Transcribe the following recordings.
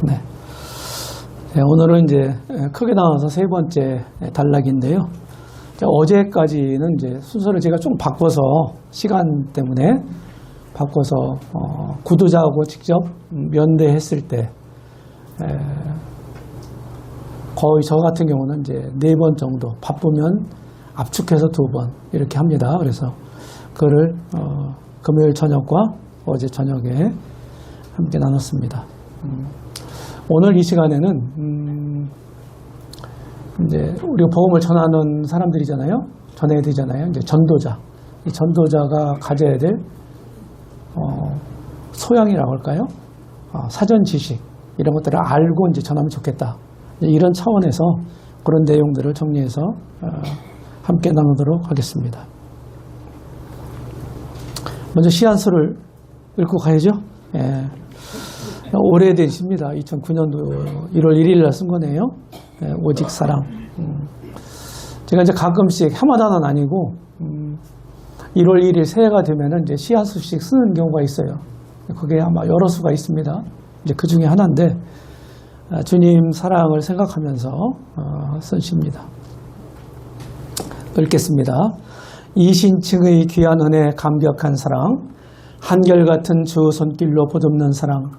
네. 네, 오늘은 이제 크게 나와서 세 번째 단락인데요. 어제까지는 이제 순서를 제가 좀 바꿔서 시간 때문에 바꿔서 구두자하고 직접 면대했을 때 거의 저 같은 경우는 이제 4번 정도 바쁘면 압축해서 2번 이렇게 합니다. 그래서 그거를 금요일 저녁과 어제 저녁에 함께 나눴습니다. 오늘 이 시간에는 이제 우리가 복음을 전하는 사람들이잖아요. 전해야 되잖아요. 이제 전도자. 이 전도자가 가져야 될 소양이라고 할까요? 사전 지식 이런 것들을 알고 이제 전하면 좋겠다. 이런 차원에서 그런 내용들을 정리해서 함께 나누도록 하겠습니다. 먼저 시안서를 읽고 가야죠. 예. 오래된 시입니다. 2009년도 1월 1일 날 쓴 거네요. 예, 오직 사랑. 제가 이제 가끔씩 해마다는 아니고 1월 1일 새해가 되면은 이제 시 한 수씩 쓰는 경우가 있어요. 그게 아마 여러 수가 있습니다. 이제 그 중에 하나인데 주님 사랑을 생각하면서 쓴 시입니다. 읽겠습니다. 이신층의 귀한 은혜 감격한 사랑, 한결같은 주 손길로 보듬는 사랑,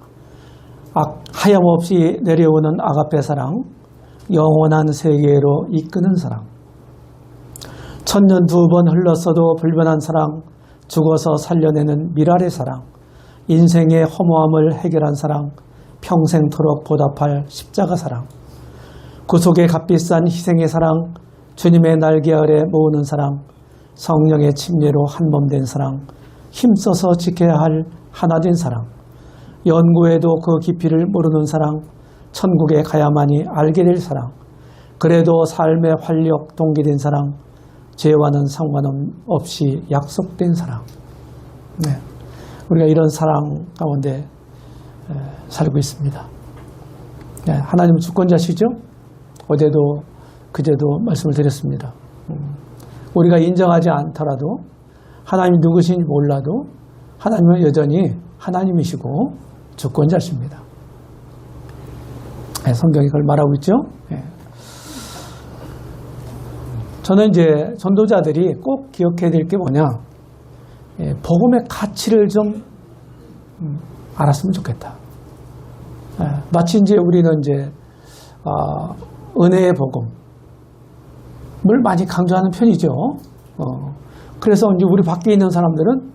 하염없이 내려오는 아가페 사랑, 영원한 세계로 이끄는 사랑, 천년 2번 흘렀어도 불변한 사랑, 죽어서 살려내는 미랄의 사랑, 인생의 허무함을 해결한 사랑, 평생토록 보답할 십자가 사랑, 구속의 값비싼 희생의 사랑, 주님의 날개 아래 모으는 사랑, 성령의 침례로 한몸된 사랑, 힘써서 지켜야 할 하나된 사랑, 연구해도 그 깊이를 모르는 사랑, 천국에 가야만이 알게 될 사랑, 그래도 삶의 활력 동기된 사랑, 죄와는 상관없이 약속된 사랑. 네. 우리가 이런 사랑 가운데 살고 있습니다. 네. 하나님은 주권자시죠? 어제도 그제도 말씀을 드렸습니다. 우리가 인정하지 않더라도 하나님이 누구신지 몰라도 하나님은 여전히 하나님이시고 주권자십니다. 네, 성경이 그걸 말하고 있죠. 네. 저는 이제 전도자들이 꼭 기억해야 될 게 뭐냐, 복음의 가치를 좀 알았으면 좋겠다. 마치 이제 우리는 이제 은혜의 복음을 많이 강조하는 편이죠. 그래서 이제 우리 밖에 있는 사람들은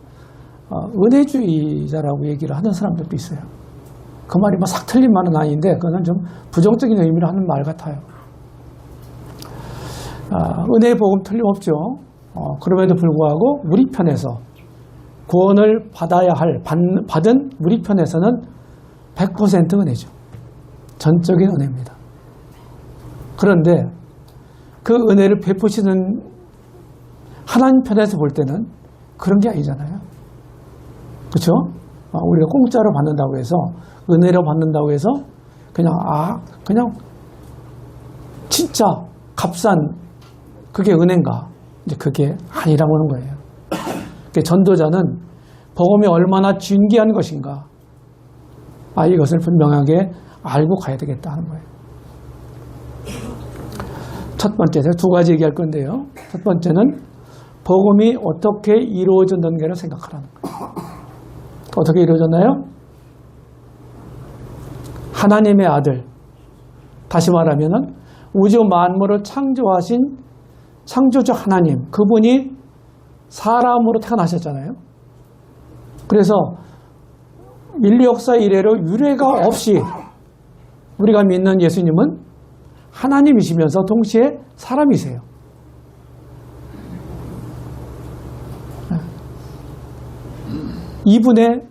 은혜주의자라고 얘기를 하는 사람들도 있어요. 그 말이 뭐 싹 틀린 말은 아닌데 그거는 좀 부정적인 의미로 하는 말 같아요. 은혜의 복음 틀림없죠. 그럼에도 불구하고 우리 편에서 구원을 받아야 할 받은 우리 편에서는 100% 은혜죠. 전적인 은혜입니다. 그런데 그 은혜를 베푸시는 하나님 편에서 볼 때는 그런 게 아니잖아요. 그렇죠? 우리가 공짜로 받는다고 해서, 은혜로 받는다고 해서 그냥 진짜 값싼 그게 은혜인가? 이제 그게 아니라고 하는 거예요. 그러니까 전도자는 복음이 얼마나 존귀한 것인가? 이것을 분명하게 알고 가야 되겠다 하는 거예요. 첫 번째, 제가 2가지 얘기할 건데요. 첫 번째는 복음이 어떻게 이루어졌는가를 생각하라는 거예요. 어떻게 이루어졌나요? 하나님의 아들, 다시 말하면 우주 만물을 창조하신 창조주 하나님, 그분이 사람으로 태어나셨잖아요. 그래서 인류 역사 이래로 유례가 없이 우리가 믿는 예수님은 하나님이시면서 동시에 사람이세요. 이분의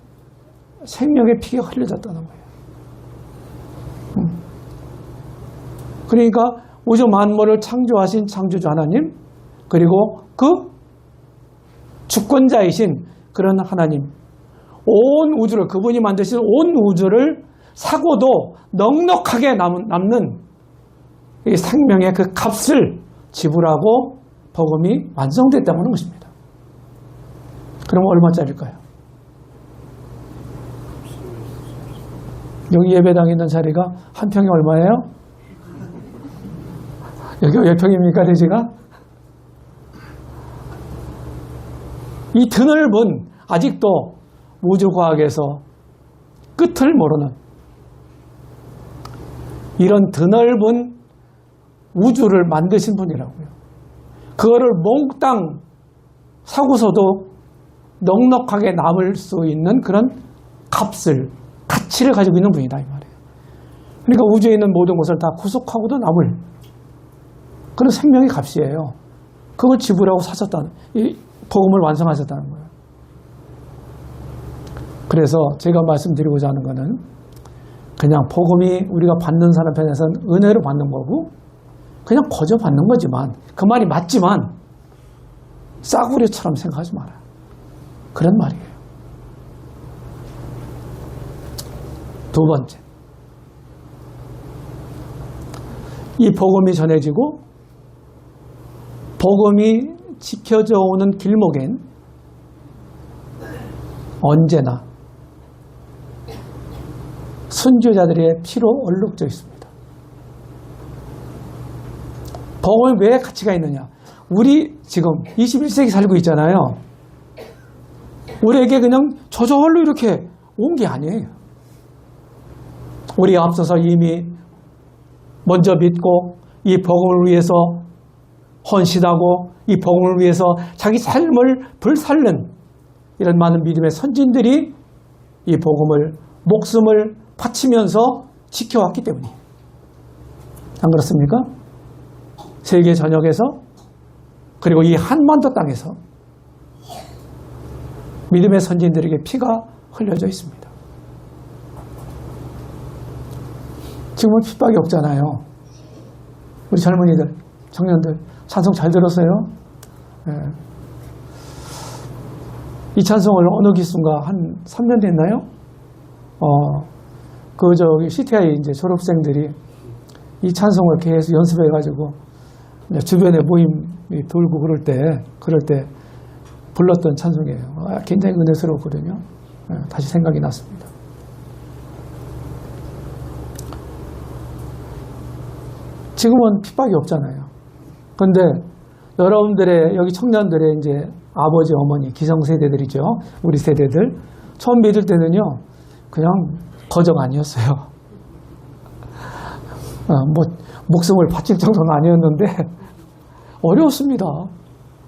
생명의 피가 흘려졌다는 거예요. 그러니까 우주 만물을 창조하신 창조주 하나님, 그리고 그 주권자이신 그런 하나님, 온 우주를, 그분이 만드신 온 우주를 사고도 넉넉하게 남는 이 생명의 그 값을 지불하고 복음이 완성됐다는 것입니다. 그럼 얼마짜리일까요? 여기 예배당에 있는 자리가 한 평이 얼마예요? 여기가 몇 평입니까, 대지가? 이 드넓은, 아직도 우주과학에서 끝을 모르는 이런 드넓은 우주를 만드신 분이라고요. 그거를 몽땅 사고서도 넉넉하게 남을 수 있는 그런 가치를 가지고 있는 분이다, 이 말이에요. 그러니까 우주에 있는 모든 것을 다 구속하고도 남을 그런 생명의 값이에요. 그걸 지불하고 사셨다는, 이 복음을 완성하셨다는 거예요. 그래서 제가 말씀드리고자 하는 것은 그냥 복음이 우리가 받는 사람 편에서는 은혜로 받는 거고 그냥 거저 받는 거지만, 그 말이 맞지만 싸구려처럼 생각하지 말아요. 그런 말이에요. 두 번째, 이 복음이 전해지고 복음이 지켜져 오는 길목엔 언제나 순교자들의 피로 얼룩져 있습니다. 복음이 왜 가치가 있느냐? 우리 지금 21세기 살고 있잖아요. 우리에게 그냥 저절로 이렇게 온 게 아니에요. 우리 앞서서 이미 먼저 믿고 이 복음을 위해서 헌신하고 이 복음을 위해서 자기 삶을 불살른 이런 많은 믿음의 선진들이 이 복음을 목숨을 바치면서 지켜왔기 때문이에요. 안 그렇습니까? 세계 전역에서 그리고 이 한반도 땅에서 믿음의 선진들에게 피가 흘려져 있습니다. 지금은 핍박이 없잖아요. 우리 젊은이들, 청년들 찬송 잘 들었어요? 네. 이 찬송을 어느 기순가 한 3년 됐나요? 저기 CTI 이제 졸업생들이 이 찬송을 계속 연습해가지고 주변에 모임이 돌고 그럴 때 불렀던 찬송이에요. 굉장히 은혜스러웠거든요. 다시 생각이 났습니다. 지금은 핍박이 없잖아요. 그런데 여러분들의 여기 청년들의 이제 아버지, 어머니, 기성세대들이죠. 우리 세대들 처음 믿을 때는요, 그냥 거저가 아니었어요. 뭐 목숨을 바칠 정도는 아니었는데 어려웠습니다.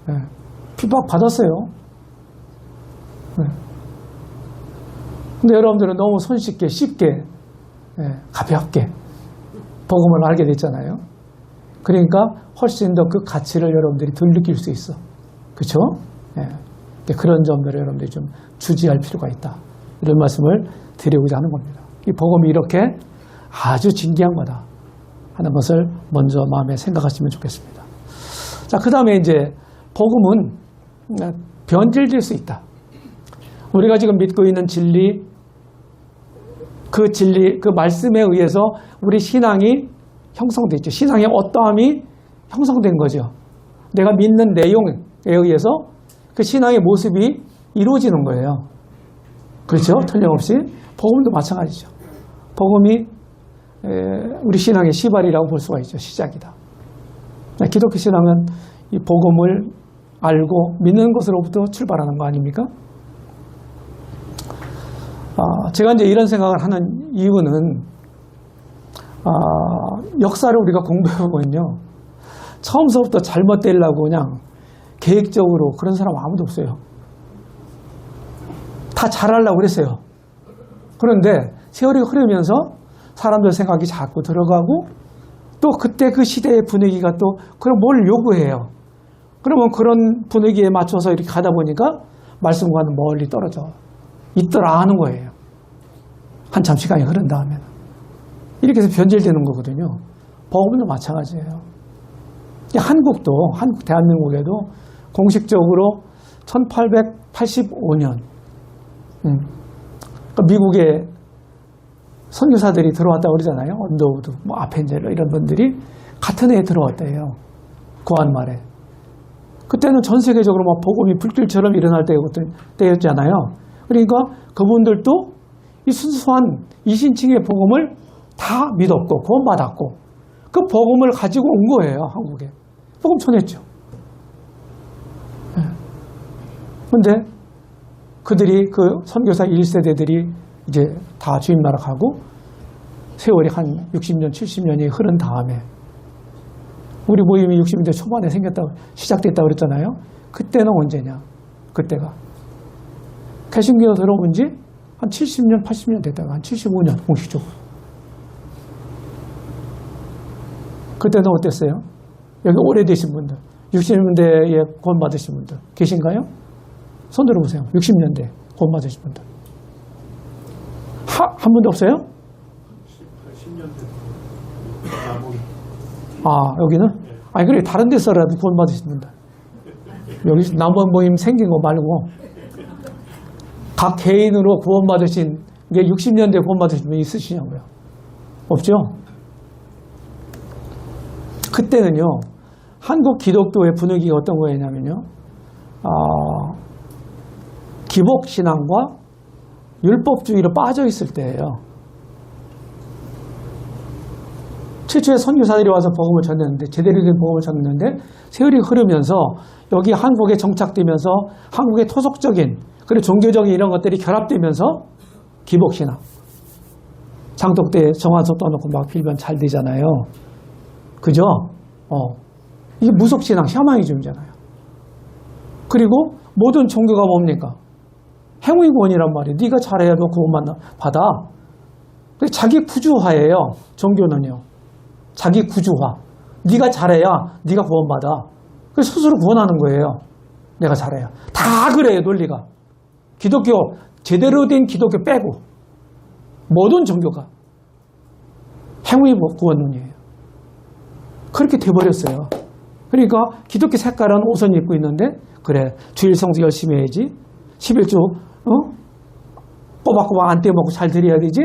네. 핍박 받았어요. 네. 근데 여러분들은 너무 손쉽게, 쉽게, 가볍게 복음을 알게 됐잖아요. 그러니까 훨씬 더 그 가치를 여러분들이 덜 느낄 수 있어. 그렇죠? 그런 점들을 여러분들이 좀 주지할 필요가 있다. 이런 말씀을 드리고자 하는 겁니다. 이 복음이 이렇게 아주 진귀한 거다 하는 것을 먼저 마음에 생각하시면 좋겠습니다. 자, 그 다음에 이제 복음은 변질될 수 있다. 우리가 지금 믿고 있는 진리, 그 말씀에 의해서 우리 신앙이 형성되어 있죠. 신앙의 어떠함이 형성된 거죠. 내가 믿는 내용에 의해서 그 신앙의 모습이 이루어지는 거예요. 그렇죠? 틀림없이. 복음도 마찬가지죠. 복음이 우리 신앙의 시발이라고 볼 수가 있죠. 시작이다. 기독교 신앙은 이 복음을 알고 믿는 것으로부터 출발하는 거 아닙니까? 제가 이제 이런 생각을 하는 이유는 역사를 우리가 공부해보면요, 처음서부터 잘못되려고 그냥 계획적으로 그런 사람 아무도 없어요. 다 잘하려고 그랬어요. 그런데 세월이 흐르면서 사람들 생각이 자꾸 들어가고 또 그때 그 시대의 분위기가 또 그럼 뭘 요구해요. 그러면 그런 분위기에 맞춰서 이렇게 가다 보니까 말씀과는 멀리 떨어져 있더라 하는 거예요. 한참 시간이 흐른 다음에는. 이렇게 해서 변질되는 거거든요. 복음도 마찬가지예요. 한국 대한민국에도 공식적으로 1885년 미국에 선교사들이 들어왔다고 그러잖아요. 언더우드, 아펜젤러 이런 분들이 같은 해에 들어왔대요. 구한 말에. 그때는 전 세계적으로 복음이 불길처럼 일어날 때였잖아요. 그러니까 그분들도 이 순수한 이신칭의 복음을 다 믿었고 구원받았고 그 복음을 가지고 온 거예요. 한국에. 복음 전했죠. 그런데 그들이 그 선교사 1세대들이 이제 다 주임 나라 가고 세월이 한 60년, 70년이 흐른 다음에 우리 모임이 60년대 초반에 시작됐다고 그랬잖아요. 그때는 언제냐? 그때가 개신교 들어온 지 한 70년, 80년 됐다가 한 75년 공식적으로. 그때는 어땠어요? 여기 오래되신 분들, 60년대에 구원 받으신 분들 계신가요? 손 들어보세요. 60년대 구원 받으신 분들. 한 분도 없어요? 80년대. 여기는? 아니, 그래, 다른 데서라도 구원 받으신 분들. 여기 남원 모임 생긴 거 말고, 각 개인으로 구원 받으신, 이게 60년대 구원 받으신 분 있으시냐고요? 없죠? 그때는요, 한국 기독교의 분위기가 어떤 거였냐면요, 기복신앙과 율법주의로 빠져 있을 때예요. 최초의 선교사들이 와서 복음을 전했는데, 제대로 된 복음을 전했는데, 세월이 흐르면서 여기 한국에 정착되면서 한국의 토속적인, 그리고 종교적인 이런 것들이 결합되면서 기복신앙. 장독 때 정한석 떠놓고 막 빌면 잘 되잖아요. 그죠? 이게 무속신앙, 샤머니즘이잖아요. 그리고 모든 종교가 뭡니까? 행위 구원이란 말이에요. 네가 잘해야 너 구원만 받아. 자기 구주화예요. 종교는요. 자기 구주화. 네가 잘해야 네가 구원받아. 그래서 스스로 구원하는 거예요. 내가 잘해야. 다 그래요. 논리가. 기독교, 제대로 된 기독교 빼고 모든 종교가 행위 구원론이에요. 그렇게 돼버렸어요. 그러니까 기독교 색깔은 옷은 입고 있는데 그래 주일 성수 열심히 해야지. 11조 꼬박꼬박 안 떼먹고 잘 드려야 되지.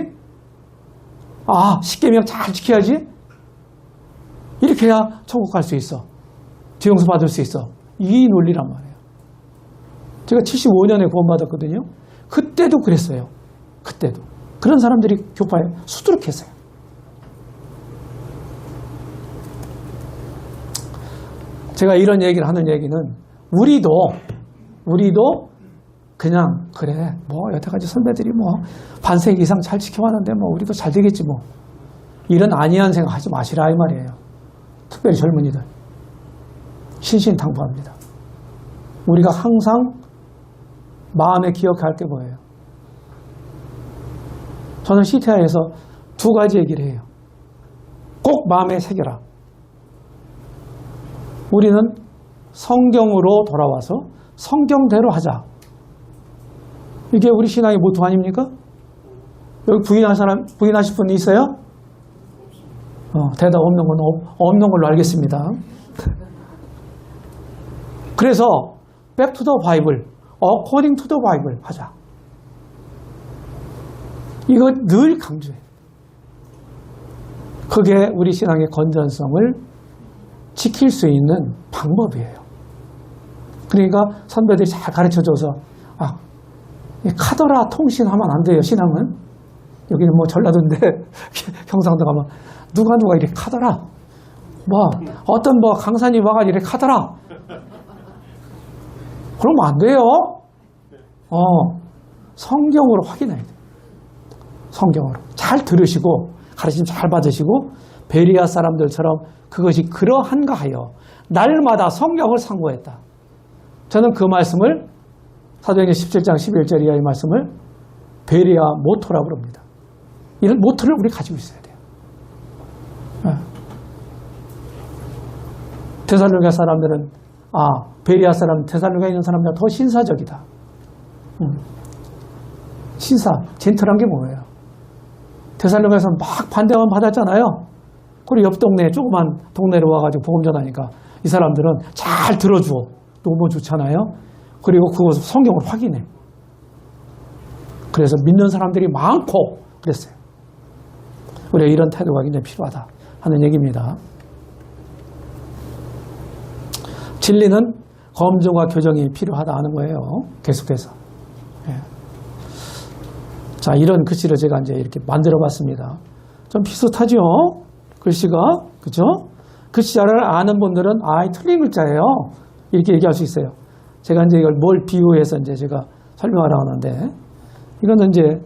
십계명 잘 지켜야지. 이렇게 해야 천국 갈 수 있어. 죄용서 받을 수 있어. 이 논리란 말이에요. 제가 75년에 구원받았거든요. 그때도 그랬어요. 그때도. 그런 사람들이 교파에 수두룩했어요. 제가 이런 얘기를 하는 얘기는 우리도 그냥 그래 뭐 여태까지 선배들이 뭐 반세기 이상 잘 지켜왔는데 뭐 우리도 잘 되겠지 뭐 이런 안이한 생각 하지 마시라 이 말이에요. 특별히 젊은이들 신신당부합니다. 우리가 항상 마음에 기억해야 할 게 뭐예요? 저는 CTI에서 두 가지 얘기를 해요. 꼭 마음에 새겨라. 우리는 성경으로 돌아와서 성경대로 하자. 이게 우리 신앙의 모토 아닙니까? 여기 부인하실 분 있어요? 대답 없는 건 없는 걸로 알겠습니다. 그래서 back to the Bible, according to the Bible 하자. 이거 늘 강조해요. 그게 우리 신앙의 건전성을 지킬 수 있는 방법이에요. 그러니까 선배들이 잘 가르쳐줘서 카더라 통신하면 안 돼요. 신앙은. 여기는 뭐 전라도인데 경상도 가면 누가 이렇게 카더라. 어떤 강사님 와가지고 이렇게 카더라. 그러면 안 돼요. 성경으로 확인해야 돼요. 성경으로. 잘 들으시고 가르침 잘 받으시고 베리아 사람들처럼 그것이 그러한가 하여 날마다 성경을 상고했다. 저는 그 말씀을 사도행전 17장 11절 이하의 말씀을 베리아 모토라고 부릅니다. 이런 모토를 우리 가지고 있어야 돼요. 데살로니가 사람들은 베리아 사람, 데살로니가에 있는 사람보다 더 신사적이다. 신사, 젠틀한 게 뭐예요? 데살로니가에서 막 반대만 받았잖아요. 그리고 옆 동네, 조그만 동네로 와가지고 복음 전하니까 이 사람들은 잘 들어줘. 너무 좋잖아요. 그리고 그것을 성경을 확인해. 그래서 믿는 사람들이 많고 그랬어요. 우리가 이런 태도가 굉장히 필요하다 하는 얘기입니다. 진리는 검증과 교정이 필요하다 하는 거예요. 계속해서. 자, 이런 글씨를 제가 이제 이렇게 만들어 봤습니다. 좀 비슷하죠? 글씨가. 그죠? 글씨를 아는 분들은, 틀린 글자예요. 이렇게 얘기할 수 있어요. 제가 이제 이걸 뭘 비유해서 이제 제가 설명하려고 하는데, 이거는 이제,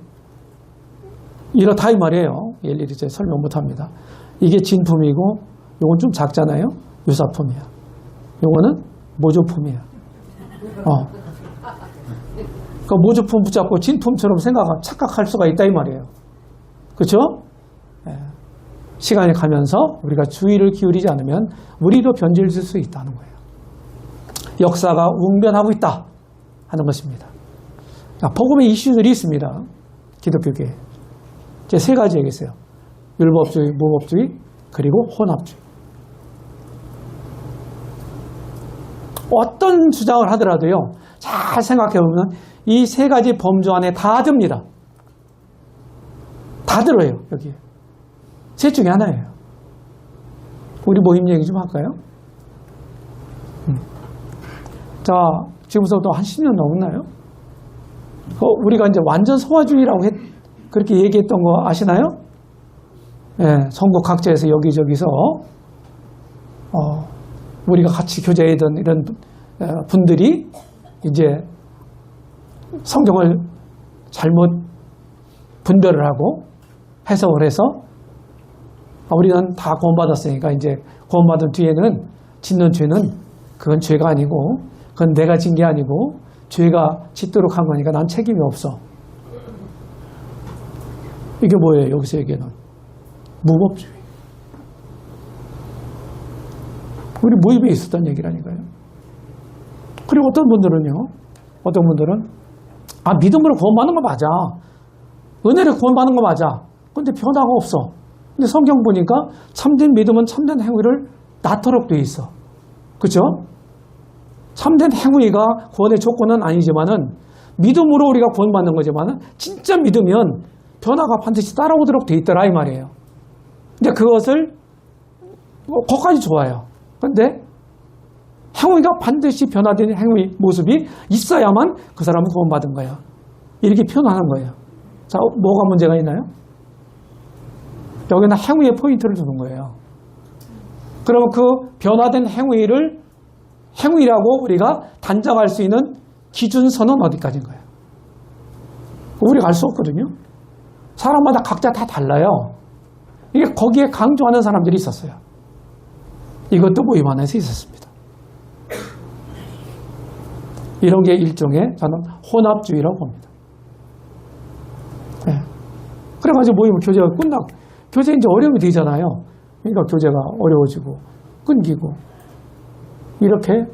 이렇다 이 말이에요. 일일이 이제 설명 못 합니다. 이게 진품이고, 요건 좀 작잖아요? 유사품이야. 요거는 모조품이야. 그 모조품 붙잡고 진품처럼 착각할 수가 있다 이 말이에요. 그렇죠? 시간이 가면서 우리가 주의를 기울이지 않으면 우리도 변질될 수 있다는 거예요. 역사가 웅변하고 있다 하는 것입니다. 복음의 이슈들이 있습니다. 기독교계에. 제 세 가지 얘기했어요. 율법주의, 무법주의, 그리고 혼합주의. 어떤 주장을 하더라도요, 잘 생각해보면 이 세 가지 범주 안에 다 듭니다. 다 들어요, 여기에. 셋 중에 하나예요. 우리 모임 얘기 좀 할까요? 자, 지금부터 한 10년 넘었나요? 우리가 이제 완전 소화주의라고 그렇게 얘기했던 거 아시나요? 전국 각지에서 여기저기서, 우리가 같이 교제하던 이런 분들이 이제 성경을 잘못 분별을 하고 해석을 해서 우리는 다 구원받았으니까 이제 구원받은 뒤에는 짓는 죄는 그건 죄가 아니고 그건 내가 진 게 아니고 죄가 짓도록 한 거니까 난 책임이 없어. 이게 뭐예요? 여기서 얘기하는 무법주의. 우리 모임에 있었던 얘기라니까요. 그리고 어떤 분들은 믿음으로 구원받는 거 맞아. 은혜를 구원받는 거 맞아. 근데 변화가 없어. 근데 성경 보니까 참된 믿음은 참된 행위를 낳도록 돼 있어. 그렇죠? 참된 행위가 구원의 조건은 아니지만은 믿음으로 우리가 구원받는 거지만은 진짜 믿으면 변화가 반드시 따라오도록 돼 있더라 이 말이에요. 근데 그것을 거기까지 좋아요. 근데 행위가 반드시 변화된 행위 모습이 있어야만 그 사람은 구원받은 거야. 이렇게 표현하는 거예요. 자, 뭐가 문제가 있나요? 여기는 행위의 포인트를 두는 거예요. 그러면 그 변화된 행위라고 우리가 단정할 수 있는 기준선은 어디까지인 거예요? 우리가 알 수 없거든요. 사람마다 각자 다 달라요. 이게 거기에 강조하는 사람들이 있었어요. 이것도 모임 안에서 있었습니다. 이런 게 일종의 저는 혼합주의라고 봅니다. 그래가지고 모임은 교제가 끝나고, 교제 이제 어려움이 되잖아요. 그러니까 교제가 어려워지고, 끊기고, 이렇게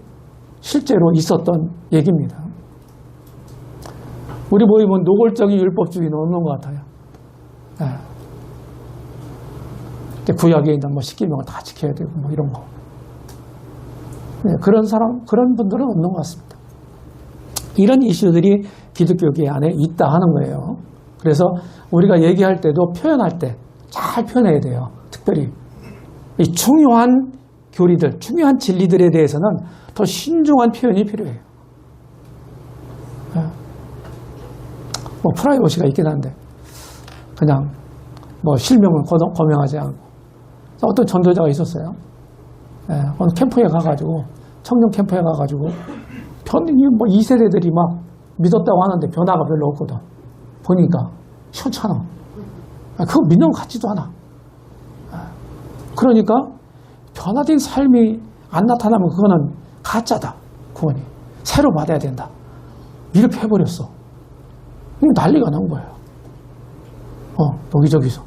실제로 있었던 얘기입니다. 우리 모임은 노골적인 율법주의는 없는 것 같아요. 구약에 있는 십계명을 다 지켜야 되고, 이런 거. 그런 분들은 없는 것 같습니다. 이런 이슈들이 기독교계 안에 있다 하는 거예요. 그래서 우리가 얘기할 때도 표현할 때 잘 표현해야 돼요. 특별히 이 중요한 교리들, 중요한 진리들에 대해서는 더 신중한 표현이 필요해요. 프라이버시가 있긴 한데 그냥 실명은 거명하지 않고. 어떤 전도자가 있었어요. 어느 캠프에 가가지고, 청년 캠프에 가가지고 2세대들이 막 믿었다고 하는데 변화가 별로 없거든. 보니까 시원찮아. 그거 믿는 것 같지도 않아. 그러니까 변화된 삶이 안 나타나면 그거는 가짜다. 구원이. 새로 받아야 된다. 이렇게 해버렸어. 난리가 난 거예요. 여기저기서.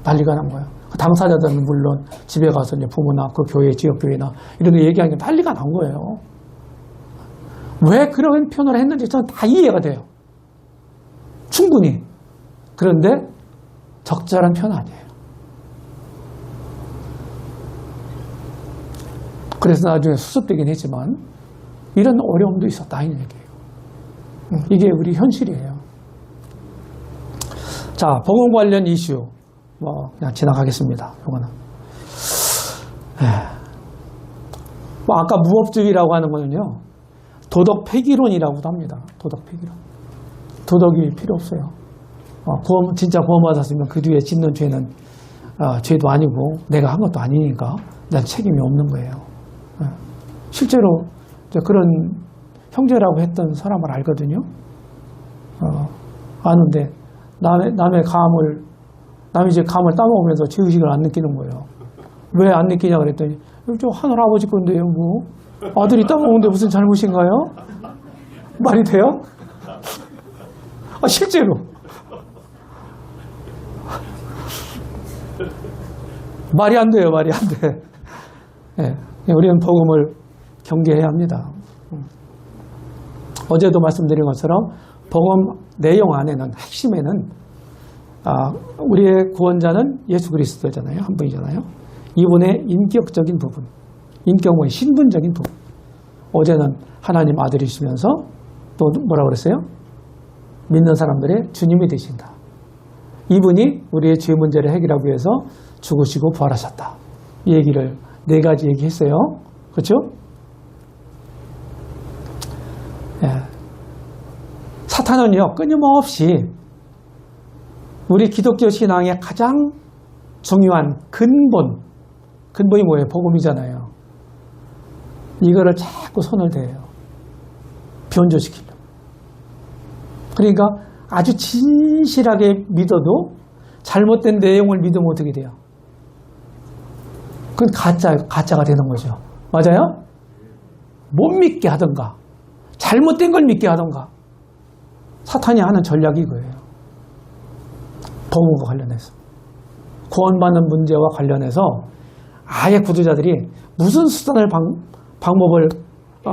난리가 난 거예요. 당사자들은 물론 집에 가서 이제 부모나 그 교회, 지역교회나 이런 데 얘기하는 게 난리가 난 거예요. 왜 그런 표현을 했는지 저는 다 이해가 돼요. 충분히. 그런데 적절한 표현 아니에요. 그래서 나중에 수습되긴 했지만 이런 어려움도 있었다 이런 얘기예요. 이게 우리 현실이에요. 자, 복음 관련 이슈 그냥 지나가겠습니다. 이거는 아까 무법주의라고 하는 거는요, 도덕 폐기론이라고도 합니다. 도덕 폐기론. 도덕이 필요 없어요. 진짜 구원받았으면 그 뒤에 짓는 죄는 죄도 아니고 내가 한 것도 아니니까 난 책임이 없는 거예요. 실제로 그런 형제라고 했던 사람을 알거든요. 아는데 남의 이제 감을 따먹으면서 죄의식을 안 느끼는 거예요. 왜 안 느끼냐 그랬더니 저 하늘아버지 건데요, 뭐 아들이 따먹는데 무슨 잘못인가요? 말이 돼요? 실제로 말이 안 돼요, 말이 안 돼. 예, 우리는 복음을 경계해야 합니다. 어제도 말씀드린 것처럼 복음 내용 안에는 핵심에는 우리의 구원자는 예수 그리스도잖아요. 한 분이잖아요. 이분의 인격적인 부분, 인격의 신분적인 부분. 어제는 하나님 아들이시면서 또 뭐라 그랬어요? 믿는 사람들의 주님이 되신다. 이분이 우리의 죄 문제를 해결하기 위해서 죽으시고 부활하셨다. 이 얘기를 4가지 얘기했어요. 그렇죠? 예. 사탄은요, 끊임없이 우리 기독교 신앙의 가장 중요한 근본이 뭐예요? 복음이잖아요. 이거를 자꾸 손을 대요. 변조시키려고. 그러니까 아주 진실하게 믿어도 잘못된 내용을 믿으면 어떻게 돼요? 그건 가짜가 되는 거죠. 맞아요? 못 믿게 하던가 잘못된 걸 믿게 하던가 사탄이 하는 전략이 이거예요. 복음과 관련해서 구원받는 문제와 관련해서 아예 구도자들이 무슨 수단을 방법을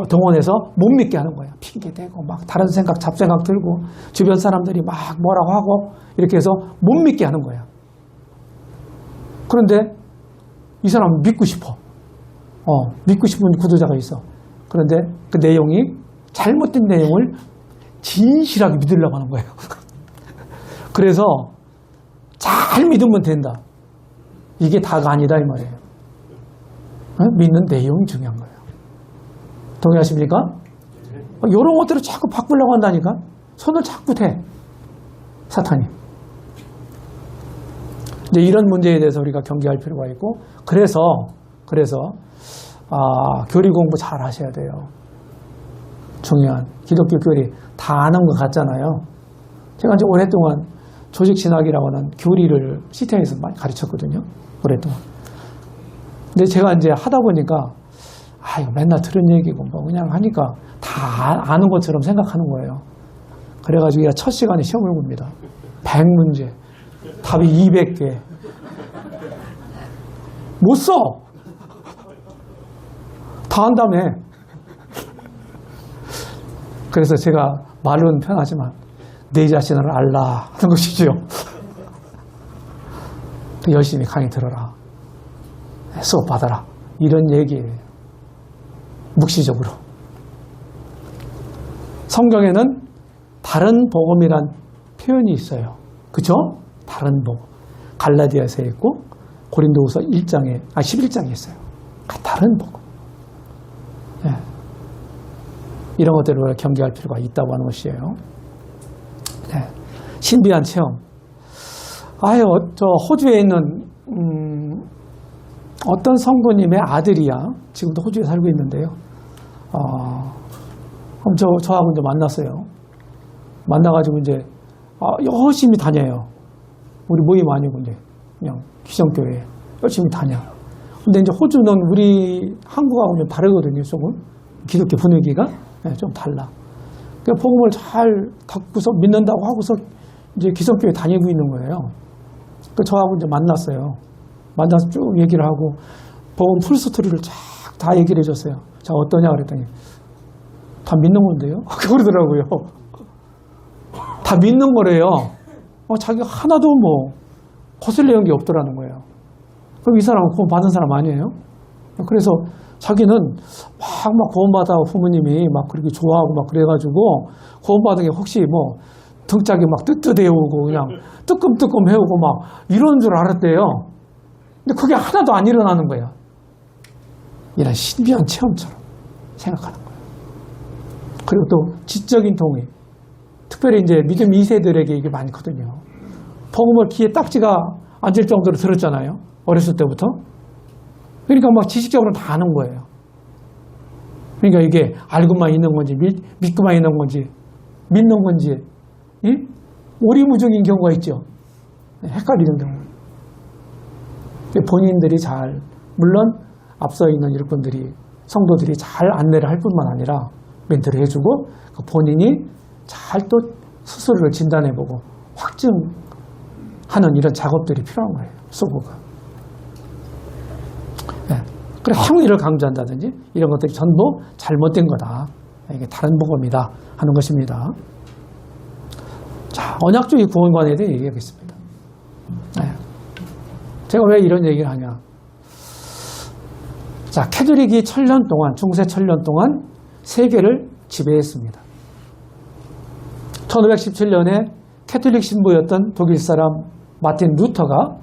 동원해서 못 믿게 하는 거예요. 핑계대고 막 다른 생각 잡생각 들고 주변 사람들이 막 뭐라고 하고 이렇게 해서 못 믿게 하는 거예요. 그런데 이 사람은 믿고 싶어. 믿고 싶은 구도자가 있어. 그런데 그 내용이 잘못된 내용을 진실하게 믿으려고 하는 거예요. 그래서 잘 믿으면 된다. 이게 다가 아니다 이 말이에요. 믿는 내용이 중요한 거예요. 동의하십니까? 이런 것들을 자꾸 바꾸려고 한다니까. 손을 자꾸 대. 사탄이. 이제 이런 문제에 대해서 우리가 경계할 필요가 있고 그래서 교리 공부 잘 하셔야 돼요. 중요한 기독교 교리 다 아는 것 같잖아요. 제가 이제 오랫동안 조직신학이라고는 교리를 시태에서 많이 가르쳤거든요. 오랫동안. 근데 제가 이제 하다 보니까 이거 맨날 들은 얘기고 뭐 그냥 하니까 다 아는 것처럼 생각하는 거예요. 그래가지고 첫 시간에 시험을 봅니다. 100문제. 답이 200개. 못 써! 다 한다며. 그래서 제가 말로는 편하지만 내 자신을 알라 하는 것이죠. 열심히 강의 들어라. 수업 받아라. 이런 얘기예요. 묵시적으로. 성경에는 다른 복음이란 표현이 있어요. 그죠? 다른 복음. 갈라디아서에 있고 고린도후서 11장에 있어요. 다른 복음. 네. 이런 것들을 경계할 필요가 있다고 하는 것이에요. 네. 신비한 체험. 저 호주에 있는 어떤 성도님의 아들이야. 지금도 호주에 살고 있는데요. 저하고 이제 만났어요. 만나가지고 이제 열심히 다녀요. 우리 모임 아니고 이제 그냥 기성교회 열심히 다녀. 근데 이제 호주는 우리 한국하고 좀 다르거든요. 조금 기독교 분위기가 좀 달라. 그 복음을 잘 듣고서 믿는다고 하고서 이제 기성교회 다니고 있는 거예요. 그 저하고 이제 만났어요. 만나서 쭉 얘기를 하고 복음 풀스토리를 쫙 다 얘기를 해줬어요. 자 어떠냐 그랬더니 다 믿는 건데요. 그러더라고요. 다 믿는 거래요. 자기가 하나도 뭐 거슬리는 게 없더라는 거예요. 그럼 이 사람은 구원 받은 사람 아니에요? 그래서 자기는 막 구원받아 부모님이 막 그렇게 좋아하고 막 그래가지고 구원받은 게 혹시 뭐 등짝이 막 뜨뜻해오고 그냥 뜨끔뜨끔 해오고 막 이런 줄 알았대요. 근데 그게 하나도 안 일어나는 거야. 이런 신비한 체험처럼 생각하는 거예요. 그리고 또 지적인 동의. 특별히 이제 믿음 2세들에게 이게 많거든요. 복음을 귀에 딱지가 앉을 정도로 들었잖아요. 어렸을 때부터. 그러니까 막 지식적으로 다 아는 거예요. 그러니까 이게 알고만 있는 건지 믿고만 있는 건지 믿는 건지 오리무중인 경우가 있죠. 헷갈리는 경우. 본인들이 잘 물론 앞서 있는 일꾼들이 성도들이 잘 안내를 할 뿐만 아니라 멘트를 해주고 그 본인이 잘 또 스스로를 진단해보고 확증하는 이런 작업들이 필요한 거예요. 수고가. 네. 그래 행위를 강조한다든지 이런 것들이 전부 잘못된 거다. 이게 다른 복음이다 하는 것입니다. 자, 언약주의 구원관에 대해 얘기하겠습니다. 네. 제가 왜 이런 얘기를 하냐. 자, 캐톨릭이 중세 1000년 동안 세계를 지배했습니다. 1517년에 캐톨릭 신부였던 독일 사람 마틴 루터가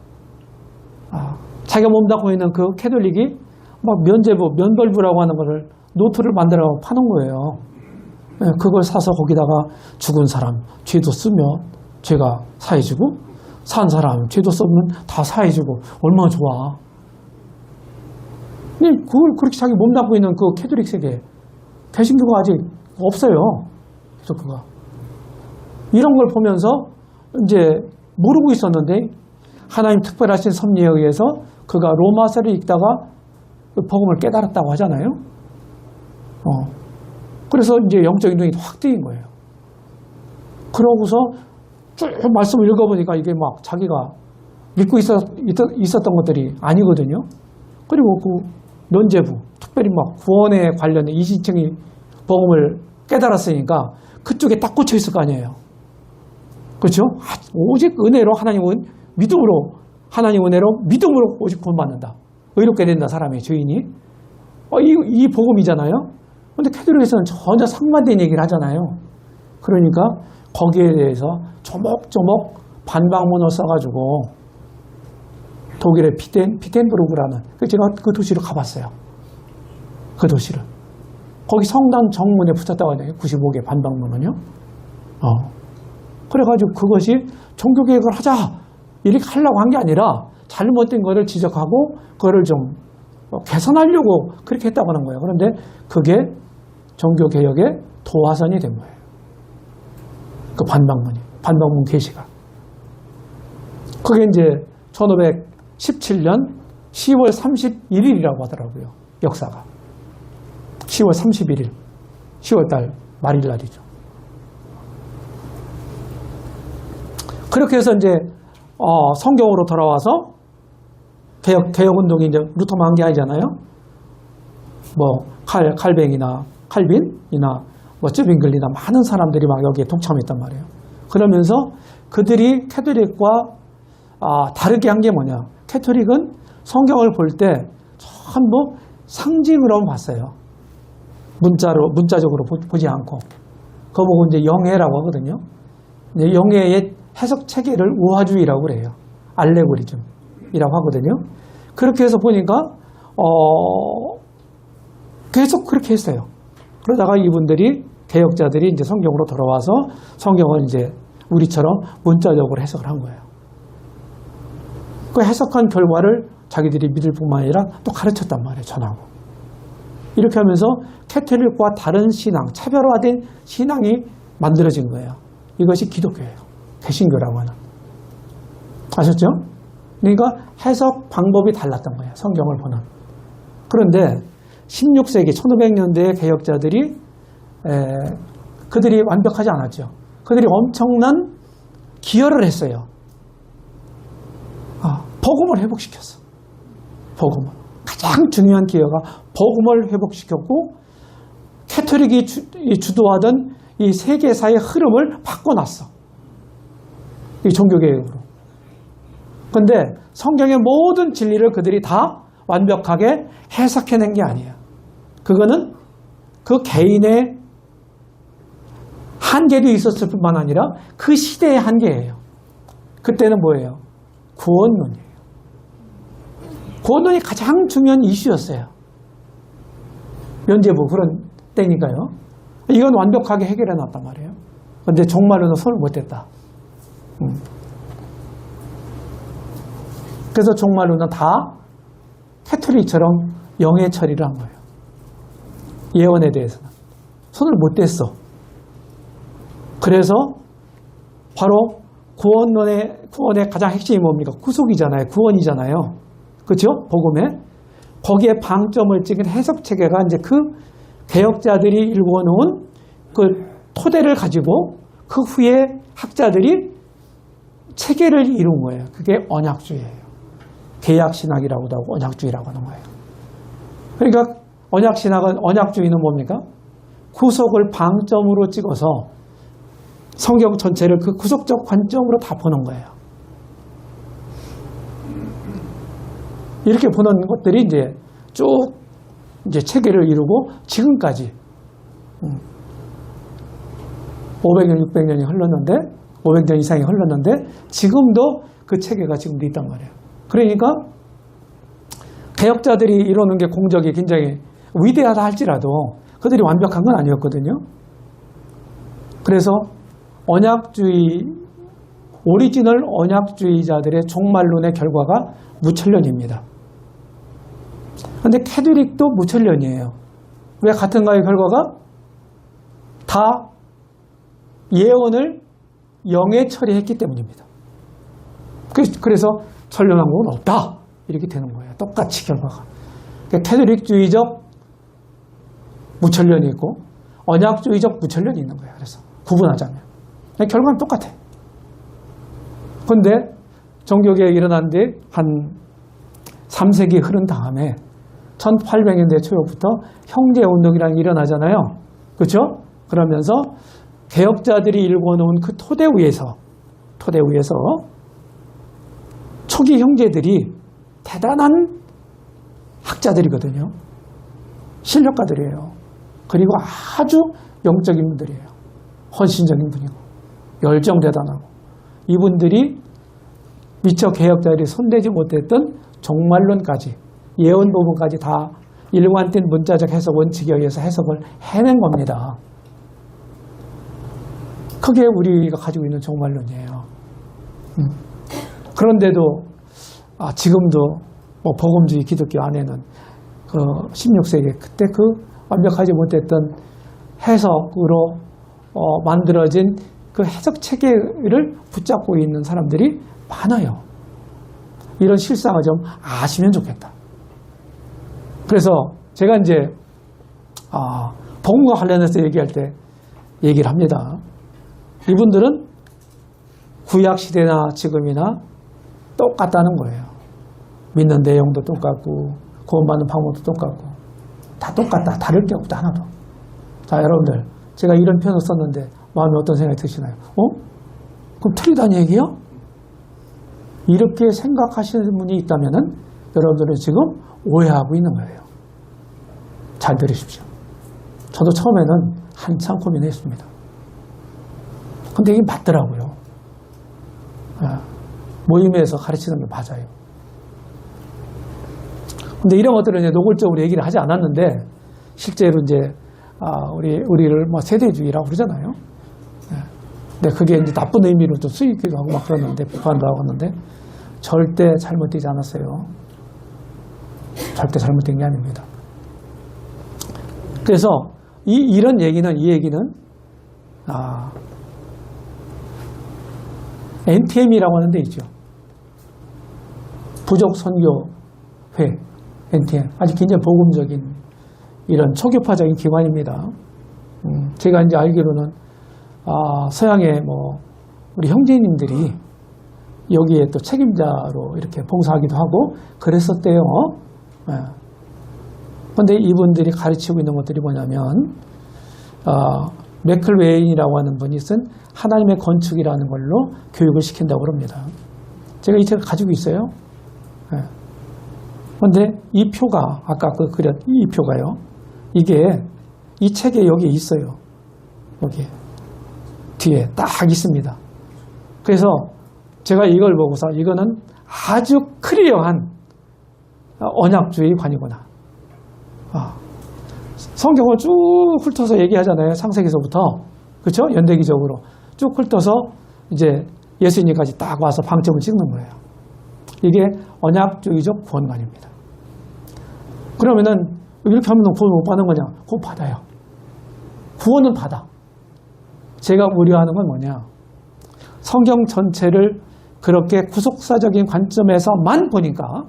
자기가 몸담고 있는 그 캐톨릭이 막 면벌부라고 하는 것을 노트를 만들어 파는 거예요. 그걸 사서 거기다가 죽은 사람 죄도 쓰면 죄가 사해지고 산 사람 죄도 쓰면 다 사해지고 얼마나 좋아. 근데 그걸 그렇게 자기 몸담고 있는 그 캐톨릭 세계 개신교가 아직 없어요. 그가 이런 걸 보면서 이제 모르고 있었는데 하나님 특별하신 섭리에 의해서 그가 로마서를 읽다가 복음을 깨달았다고 하잖아요. 그래서 이제 영적인 눈이 확 뜨인 거예요. 그러고서 쭉 말씀을 읽어보니까 이게 막 자기가 믿고 있었던 것들이 아니거든요. 그리고 그 면죄부, 특별히 막 구원에 관련된 이시층이 복음을 깨달았으니까 그쪽에 딱 꽂혀 있을 거 아니에요. 그렇죠? 오직 은혜로 하나님은 믿음으로 하나님 은혜로 믿음으로 오직 구원받는다. 의롭게 된다 사람의 죄인이. 이 복음이잖아요. 그런데 캐톨릭에서는 전혀 상반된 얘기를 하잖아요. 그러니까 거기에 대해서 조목조목 반박문을 써가지고 독일의 피텐부르크라는 제가 그 도시를 가봤어요. 그 도시를. 거기 성당 정문에 붙였다고 하잖아요. 95개 반박문은요. 그래가지고 그것이 종교개혁을 하자 이렇게 하려고 한 게 아니라 잘못된 거를 지적하고 그거를 좀 개선하려고 그렇게 했다고 하는 거예요. 그런데 그게 종교개혁의 도화선이 된 거예요. 그 반박문 게시가. 그게 이제 1517년 10월 31일이라고 하더라고요. 역사가. 10월 31일. 10월달 말일날이죠. 그렇게 해서 이제 성경으로 돌아와서 개혁운동이 이제 루터만 한 게 아니잖아요. 뭐 칼뱅이나 칼빈이나 뭐 쯔빙글리나 많은 사람들이 막 여기에 동참했단 말이에요. 그러면서 그들이 캐톨릭과 다르게 한 게 뭐냐. 캐톨릭은 성경을 볼 때 전부 상징으로만 봤어요. 문자적으로 보지 않고. 그거 보고 이제 영해라고 하거든요. 영해의 해석 체계를 우화주의라고 그래요. 알레고리즘이라고 하거든요. 그렇게 해서 보니까 계속 그렇게 했어요. 그러다가 이분들이 개혁자들이 이제 성경으로 돌아와서 성경을 이제 우리처럼 문자적으로 해석을 한 거예요. 그 해석한 결과를 자기들이 믿을 뿐만 아니라 또 가르쳤단 말이에요. 전하고. 이렇게 하면서 캐톨릭과 다른 신앙, 차별화된 신앙이 만들어진 거예요. 이것이 기독교예요. 개신교라고 하는. 아셨죠? 그러니까 해석 방법이 달랐던 거예요. 성경을 보는. 그런데 16세기 1500년대의 개혁자들이 그들이 완벽하지 않았죠. 그들이 엄청난 기여를 했어요. 복음을 회복시켰어. 복음을. 가장 중요한 기여가 복음을 회복시켰고 캐톨릭이 주도하던 이 세계사의 흐름을 바꿔놨어. 이 종교개혁으로. 그런데 성경의 모든 진리를 그들이 다 완벽하게 해석해낸 게 아니에요. 그거는 그 개인의 한계도 있었을 뿐만 아니라 그 시대의 한계예요. 그때는 뭐예요? 구원론이에요. 구원론이 가장 중요한 이슈였어요. 면죄부 그런 때니까요. 이건 완벽하게 해결해 놨단 말이에요. 그런데 종말로는 손을 못 댔다. 그래서 종말론은 다 캐톨릭처럼 영의 처리를 한 거예요. 예언에 대해서는 손을 못 댔어. 그래서 바로 구원의 가장 핵심이 뭡니까? 구속이잖아요. 구원이잖아요. 그렇죠? 복음에. 거기에 방점을 찍은 해석 체계가 이제 그 개혁자들이 일궈놓은 그 토대를 가지고 그 후에 학자들이 체계를 이룬 거예요. 그게 언약주의예요. 계약신학이라고도 하고 언약주의라고 하는 거예요. 그러니까 언약주의는 뭡니까? 구속을 방점으로 찍어서 성경 전체를 그 구속적 관점으로 다 보는 거예요. 이렇게 보는 것들이 이제 쭉 이제 체계를 이루고 지금까지 500년, 600년이 흘렀는데 500년 이상이 흘렀는데 지금도 그 체계가 지금도 있단 말이에요. 그러니까 개혁자들이 이루는 게 공적이 굉장히 위대하다 할지라도 그들이 완벽한 건 아니었거든요. 그래서 오리지널 언약주의자들의 종말론의 결과가 무천년입니다. 그런데 캐톨릭도 무천년이에요. 왜 같은가요? 결과가 다 예언을 영에 처리했기 때문입니다. 그래서 천년왕 국은 없다 이렇게 되는 거예요. 똑같이 결과가. 캐톨릭주의적 무천년이 있고 언약주의적 무천년이 있는 거예요. 그래서 구분하자면 결과는 똑같아. 그런데 종교개혁이 일어난 뒤 한 3세기 흐른 다음에 1800년대 초부터 형제운동이라는 게 일어나잖아요. 그렇죠? 그러면서 개혁자들이 일궈놓은 그 토대 위에서 초기 형제들이 대단한 학자들이거든요. 실력가들이에요. 그리고 아주 영적인 분들이에요. 헌신적인 분이고 열정 대단하고 이분들이 미처 개혁자들이 손대지 못했던 종말론까지 예언 부분까지 다 일관된 문자적 해석 원칙에 의해서 해석을 해낸 겁니다. 그게 우리가 가지고 있는 종말론이에요. 그런데도 지금도 복음주의 기독교 안에는 그 16세기 그때 그 완벽하지 못했던 해석으로 만들어진 그 해석 체계를 붙잡고 있는 사람들이 많아요. 이런 실상을 좀 아시면 좋겠다. 그래서 제가 이제 복음과 관련해서 얘기할 때 얘기를 합니다. 이분들은 구약 시대나 지금이나 똑같다는 거예요. 믿는 내용도 똑같고 구원받는 방법도 똑같고 다 똑같다. 다를 게 없다 하나도. 자, 여러분들 제가 이런 표현을 썼는데 마음에 어떤 생각이 드시나요? 그럼 틀리다는 얘기요? 이렇게 생각하시는 분이 있다면은 여러분들은 지금 오해하고 있는 거예요. 잘 들으십시오. 저도 처음에는 한참 고민했습니다. 근데 이게 맞더라고요. 모임에서 가르치는 게 맞아요. 근데 이런 것들은 이제 노골적으로 얘기를 하지 않았는데 실제로 이제 우리를 뭐 세대주의라고 그러잖아요. 근데 그게 이제 나쁜 의미로 좀 쓰이기도 하고 막 그러는데 비판도 하고 하는데 절대 잘못되지 않았어요. 절대 잘못된 게 아닙니다. 그래서 이 얘기는 NTM이라고 하는 데 있죠. 부족 선교회 NTM 아주 굉장히 복음적인 이런 초교파적인 기관입니다. 제가 이제 알기로는 서양의 우리 형제님들이 여기에 또 책임자로 이렇게 봉사하기도 하고 그랬었대요. 그런데 이분들이 가르치고 있는 것들이 뭐냐면 매클웨인이라고 하는 분이 쓴 하나님의 건축이라는 걸로 교육을 시킨다고 합니다. 제가 이 책을 가지고 있어요. 그런데 이 표가 아까 이 표가요. 이게 이 책에 여기에 있어요. 여기 뒤에 딱 있습니다. 그래서 제가 이걸 보고서 이거는 아주 클리어한 언약주의관이구나. 성경을 쭉 훑어서 얘기하잖아요. 창세기서부터. 그렇죠? 연대기적으로 쭉 훑어서 이제 예수님까지 딱 와서 방점을 찍는 거예요. 이게 언약주의적 구원관입니다. 그러면은 이렇게 하면 구원 못 받는 거냐? 구원 받아요. 구원은 받아. 제가 우려하는 건 뭐냐? 성경 전체를 그렇게 구속사적인 관점에서만 보니까,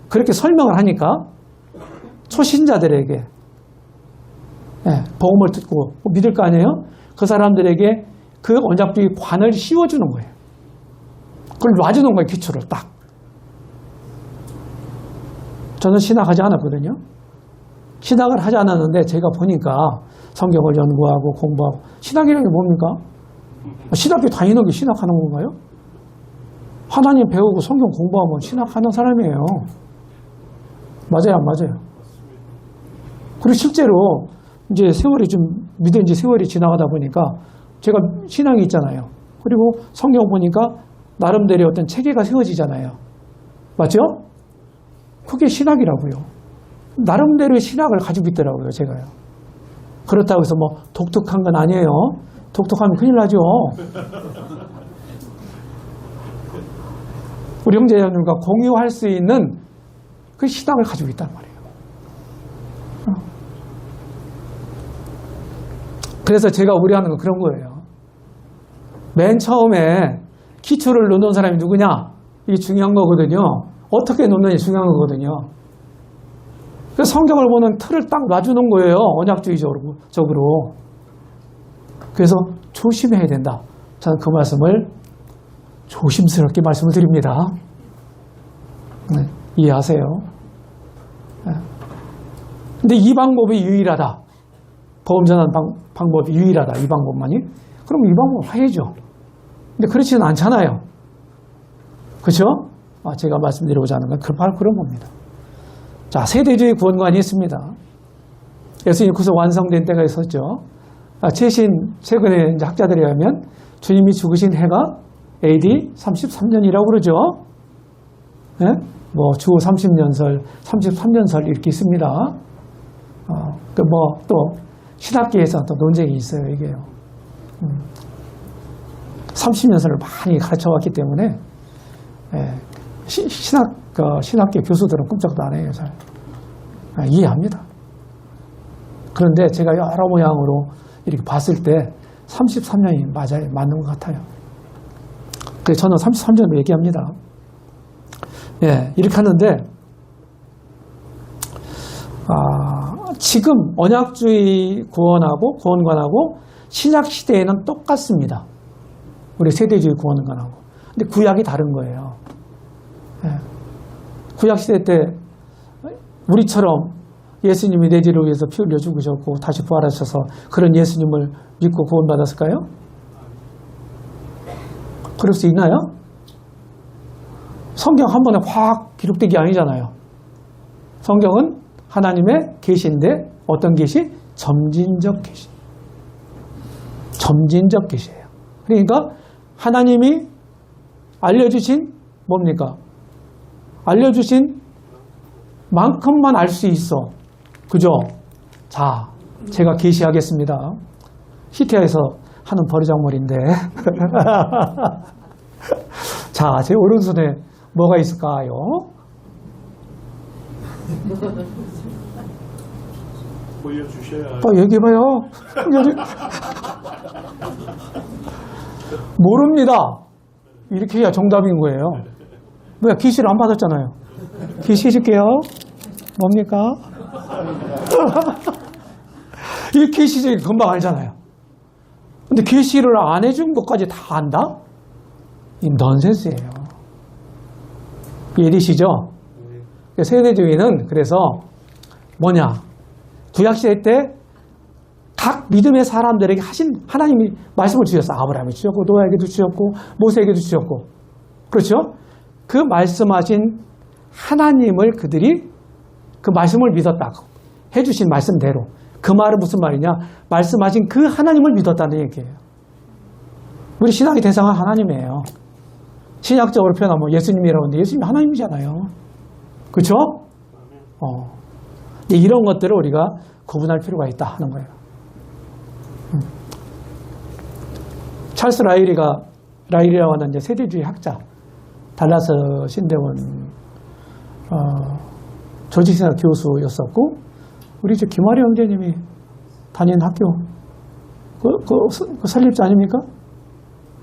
그렇게 설명을 하니까 초신자들에게 복음을 듣고 믿을 거 아니에요? 그 사람들에게 그 언약주의 관을 씌워주는 거예요. 그걸 놔주는 거예요. 기초를 딱. 저는 신학하지 않았거든요. 신학을 하지 않았는데 제가 보니까 성경을 연구하고 공부하고, 신학이라는 게 뭡니까? 신학교 다니는 게 신학하는 건가요? 하나님 배우고 성경 공부하면 신학하는 사람이에요. 맞아요, 안 맞아요? 그리고 실제로 이제 세월이 좀 믿은 지 세월이 지나가다 보니까 제가 신앙이 있잖아요. 그리고 성경 보니까 나름대로 어떤 체계가 세워지잖아요. 맞죠? 그게 신학이라고요. 나름대로의 신학을 가지고 있더라고요, 제가요. 그렇다고 해서 뭐 독특한 건 아니에요. 독특하면 큰일 나죠. 우리 형제자매들과 공유할 수 있는 그 신학을 가지고 있단 말이에요. 그래서 제가 우려하는 건 그런 거예요. 맨 처음에 기초를 놓는 사람이 누구냐? 이게 중요한 거거든요. 어떻게 놓느냐 중요한 거거든요. 그래서 성경을 보는 틀을 딱 놔주는 거예요. 언약주의적으로. 그래서 조심해야 된다. 저는 그 말씀을 조심스럽게 말씀을 드립니다. 네, 이해하세요? 네. 근데 이 방법이 유일하다. 복음 전하는 방법이 유일하다. 이 방법만이. 그럼 이 방법 해야죠. 근데 그렇지는 않잖아요. 그렇죠? 제가 말씀드리고자 하는 건 바로 그런 겁니다. 자, 세대주의 구원관이 있습니다. 예수님 구속 완성된 때가 있었죠. 최근에 이제 학자들에 의하면 주님이 죽으신 해가 AD 33년이라고 그러죠. 네? 뭐 주 30년설, 33년설 이렇게 있습니다. 또 신학계에서 또 논쟁이 있어요, 이게요. 30년설을 많이 가르쳐왔기 때문에 신학계 교수들은 꿈쩍도 안 해요, 잘. 이해합니다. 그런데 제가 여러 모양으로 이렇게 봤을 때 33년이 맞아요. 맞는 것 같아요. 그래서 저는 33년으로 얘기합니다. 이렇게 하는데, 지금 언약주의 구원관하고 신약 시대에는 똑같습니다. 우리 세대주의 구원관하고. 근데 구약이 다른 거예요. 구약 시대 때 우리처럼 예수님이 내 죄를 위해서 피 흘려 죽으셨고 다시 부활하셔서 그런 예수님을 믿고 구원받았을까요? 그럴 수 있나요? 성경 한 번에 확 기록된 게 아니잖아요. 성경은 하나님의 계시인데 어떤 계시? 점진적 계시. 점진적 계시예요. 그러니까 하나님이 알려주신 뭡니까? 알려주신 만큼만 알 수 있어. 그죠? 자, 제가 계시하겠습니다. 히티아에서 하는 버르장머리인데. 자, 제 오른손에 뭐가 있을까요? 보여주셔야. 얘기해봐요. 모릅니다. 이렇게 해야 정답인 거예요. 뭐야, 계시를 안 받았잖아요. 계시 해줄게요. 뭡니까? 이 계시적인 금방 알잖아요. 근데 계시를 안 해준 것까지 다 안다? 이 넌센스예요. 이해되시죠? 세대주의는 그래서 뭐냐? 구약시대 때 각 믿음의 사람들에게 하나님이 말씀을 주셨어. 아브라함이 주셨고 노아에게도 주셨고 모세에게도 주셨고. 그렇죠? 그 말씀하신 하나님을 그들이 그 말씀을 믿었다고 해주신 말씀대로. 그 말은 무슨 말이냐? 말씀하신 그 하나님을 믿었다는 얘기예요. 우리 신앙의 대상은 하나님이에요. 신약적으로 표현하면 예수님이라고 하는데 예수님이 하나님이잖아요. 그렇죠? 이런 것들을 우리가 구분할 필요가 있다 하는 거예요. 찰스 라일이라고 하는 이제 세대주의 학자, 달라스 신대원 조직생활 교수였었고, 우리 저 김아리 형제님이 다니는 학교 그 설립자 아닙니까?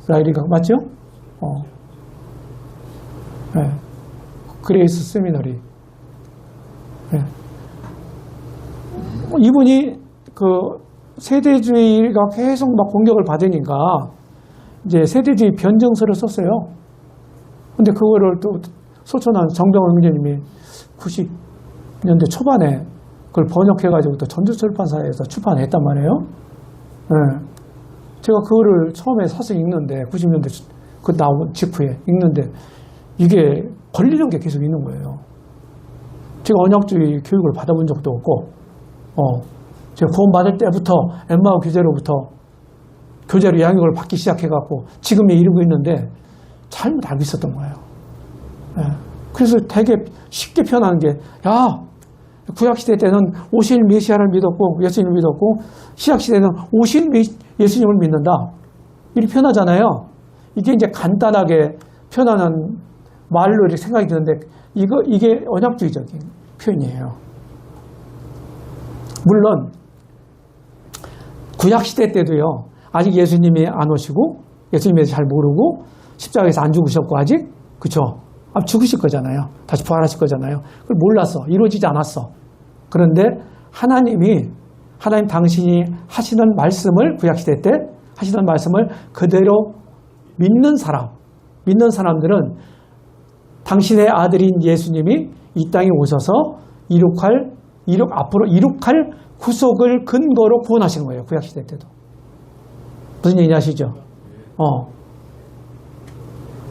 라이리가 맞죠? 네. 그레이스 세미너리. 네. 이분이 그 세대주의가 계속 막 공격을 받으니까 이제 세대주의 변정서를 썼어요. 근데 그거를 또 소천한 정병원 형제님이 90년대 초반에 그걸 번역해가지고 또 전주출판사에서 출판했단 말이에요. 네. 제가 그거를 처음에 사서 읽는데 90년대 그 나온 직후에 읽는데 이게 걸리는 게 계속 있는 거예요. 제가 언약주의 교육을 받아본 적도 없고, 제가 구원받을 때부터 엠마오 교재로부터 교재로 양육을 받기 시작해갖고 지금에 이르고 있는데 잘못 알고 있었던 거예요. 네. 그래서 되게 쉽게 표현하는 게, 야, 구약시대 때는 오실 메시아를 믿었고 예수님을 믿었고 신약시대는 오실 예수님을 믿는다. 이렇게 표현하잖아요. 이게 이제 간단하게 표현하는 말로 이렇게 생각이 드는데 이게 언약주의적인 표현이에요. 물론 구약시대 때도요. 아직 예수님이 안 오시고 예수님에 대해서 잘 모르고 십자가에서 안 죽으셨고 아직 그쵸? 죽으실 거잖아요. 다시 부활하실 거잖아요. 그걸 몰랐어. 이루어지지 않았어. 그런데 하나님 당신이 하시는 말씀을 구약시대 때 하시는 말씀을 그대로 믿는 사람들은 당신의 아들인 예수님이 이 땅에 오셔서 앞으로 이룩할 구속을 근거로 구원하시는 거예요. 구약시대 때도. 무슨 얘기인지 아시죠?